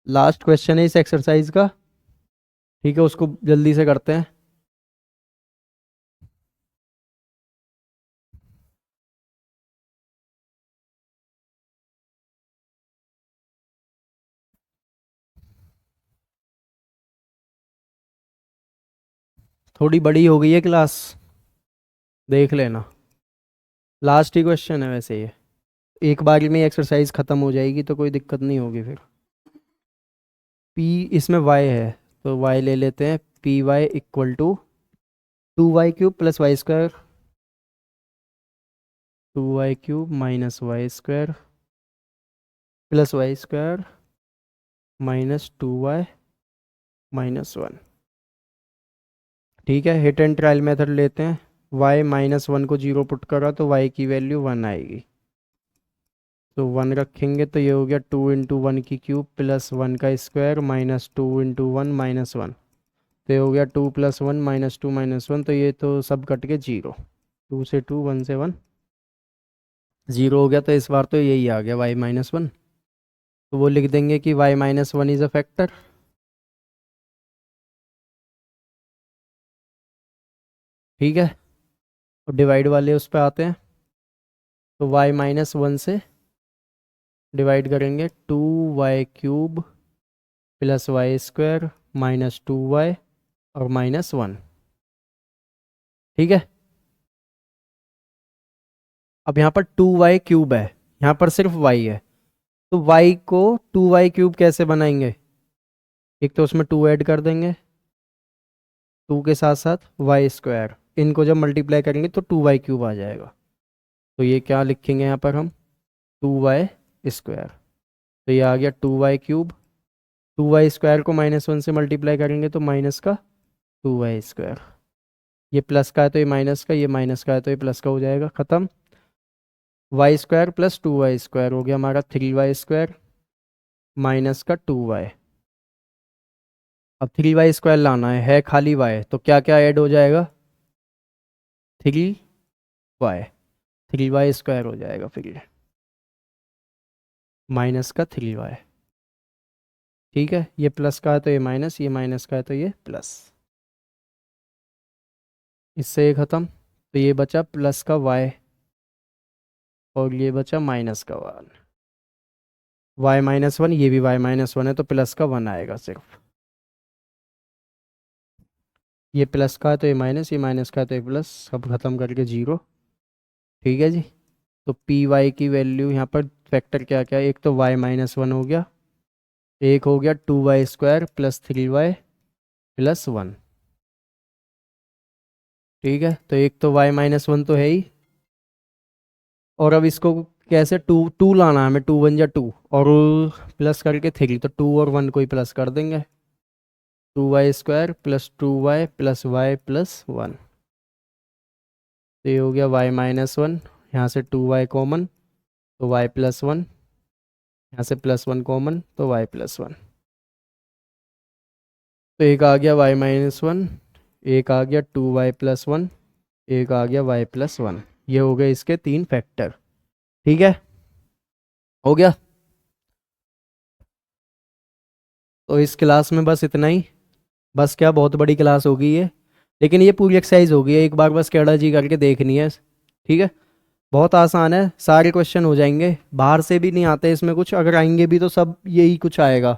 लास्ट क्वेश्चन है इस एक्सरसाइज का। ठीक है, उसको जल्दी से करते हैं। थोड़ी बड़ी हो गई है क्लास, देख लेना। लास्ट ही क्वेश्चन है वैसे ये, एक बार में एक्सरसाइज खत्म हो जाएगी तो कोई दिक्कत नहीं होगी फिर। p इसमें y है, तो y ले लेते हैं। py equal to 2y³ plus y², 2y³ minus y² plus y² minus 2y minus 1। ठीक है। हिट एंड ट्रायल मेथड लेते हैं। y -1 को 0 पुट करा तो y की वैल्यू 1 आएगी, तो 1 रखेंगे, तो ये हो गया 2 इंटू 1 की क्यूब प्लस 1 का स्क्वायर माइनस 2 इंटू 1 माइनस 1। तो ये हो गया 2 + 1 -2 -1, तो ये तो सब कट के 0। 2 से 2, 1 से 1, 0 हो गया। तो इस बार तो यही आ गया y -1। तो वो लिख देंगे कि y -1 इज़ अ फैक्टर। ठीक है। और डिवाइड वाले उस पर आते हैं, तो y -1 से डिवाइड करेंगे, 2y³ plus y² minus 2y और माइनस 1। ठीक है। अब यहाँ पर 2y³ है, यहाँ पर सिर्फ y है, तो y को 2y³ कैसे बनाएंगे? एक तो उसमें 2 ऐड कर देंगे, 2 के साथ साथ y², इनको जब मल्टीप्लाई करेंगे तो 2y³ आ जाएगा। तो ये क्या लिखेंगे यहाँ पर हम? 2y²। तो ये आ गया 2y³। 2y² को -1 से मल्टीप्लाई करेंगे तो माइनस का 2y²। ये प्लस का है तो ये माइनस का, ये माइनस का है तो ये प्लस का हो जाएगा, ख़त्म। y² प्लस 2y² हो गया हमारा 3y² माइनस का 2y। अब 3y² लाना है खाली y, तो क्या क्या ऐड हो जाएगा, 3y, 3y² हो जाएगा फिर ये माइनस का 3y। ठीक है, ये प्लस का है तो ये माइनस, ये माइनस का है तो ये प्लस। इससे ये ख़त्म, तो ये बचा प्लस का y और ये बचा माइनस का 1। y-1, ये भी y-1 है तो प्लस का 1 आएगा सिर्फ। ये प्लस का है तो ये माइनस, ये माइनस का है तो ये प्लस, सब ख़त्म करके 0। ठीक है जी। तो पी वाई की वैल्यू यहाँ पर फैक्टर क्या क्या है, एक तो y-1 हो गया, एक हो गया 2y² प्लस 3y प्लस 1। ठीक है, तो एक तो y-1 तो है ही, और अब इसको कैसे टू टू लाना है हमें, 2 1 जा 2 और प्लस करके 3, तो 2 और 1 को ही प्लस कर देंगे, 2y² plus 2y plus y plus 1। तो ये हो गया y-1, यहाँ से 2y कॉमन तो y प्लस 1, यहाँ से प्लस 1 कॉमन तो y प्लस 1। तो एक आ गया y-1, एक आ गया 2y प्लस 1, एक आ गया y प्लस 1। ये हो गए इसके 3 फैक्टर। ठीक है, हो गया। तो इस क्लास में बस इतना ही, बस क्या बहुत बड़ी क्लास होगी ये, लेकिन ये पूरी एक्सरसाइज होगी, एक बार बस कैडा जी करके देखनी है। ठीक है, बहुत आसान है, सारे क्वेश्चन हो जाएंगे, बाहर से भी नहीं आते इसमें कुछ, अगर आएंगे भी तो सब यही कुछ आएगा।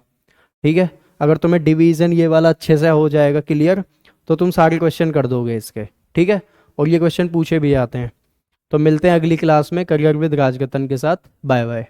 ठीक है, अगर तुम्हें डिवीज़न ये वाला अच्छे से हो जाएगा क्लियर, तो तुम सारे क्वेश्चन कर दोगे इसके। ठीक है, और ये क्वेश्चन पूछे भी आते हैं। तो मिलते हैं अगली क्लास में करियर विद राजगतन के साथ। Bye bye.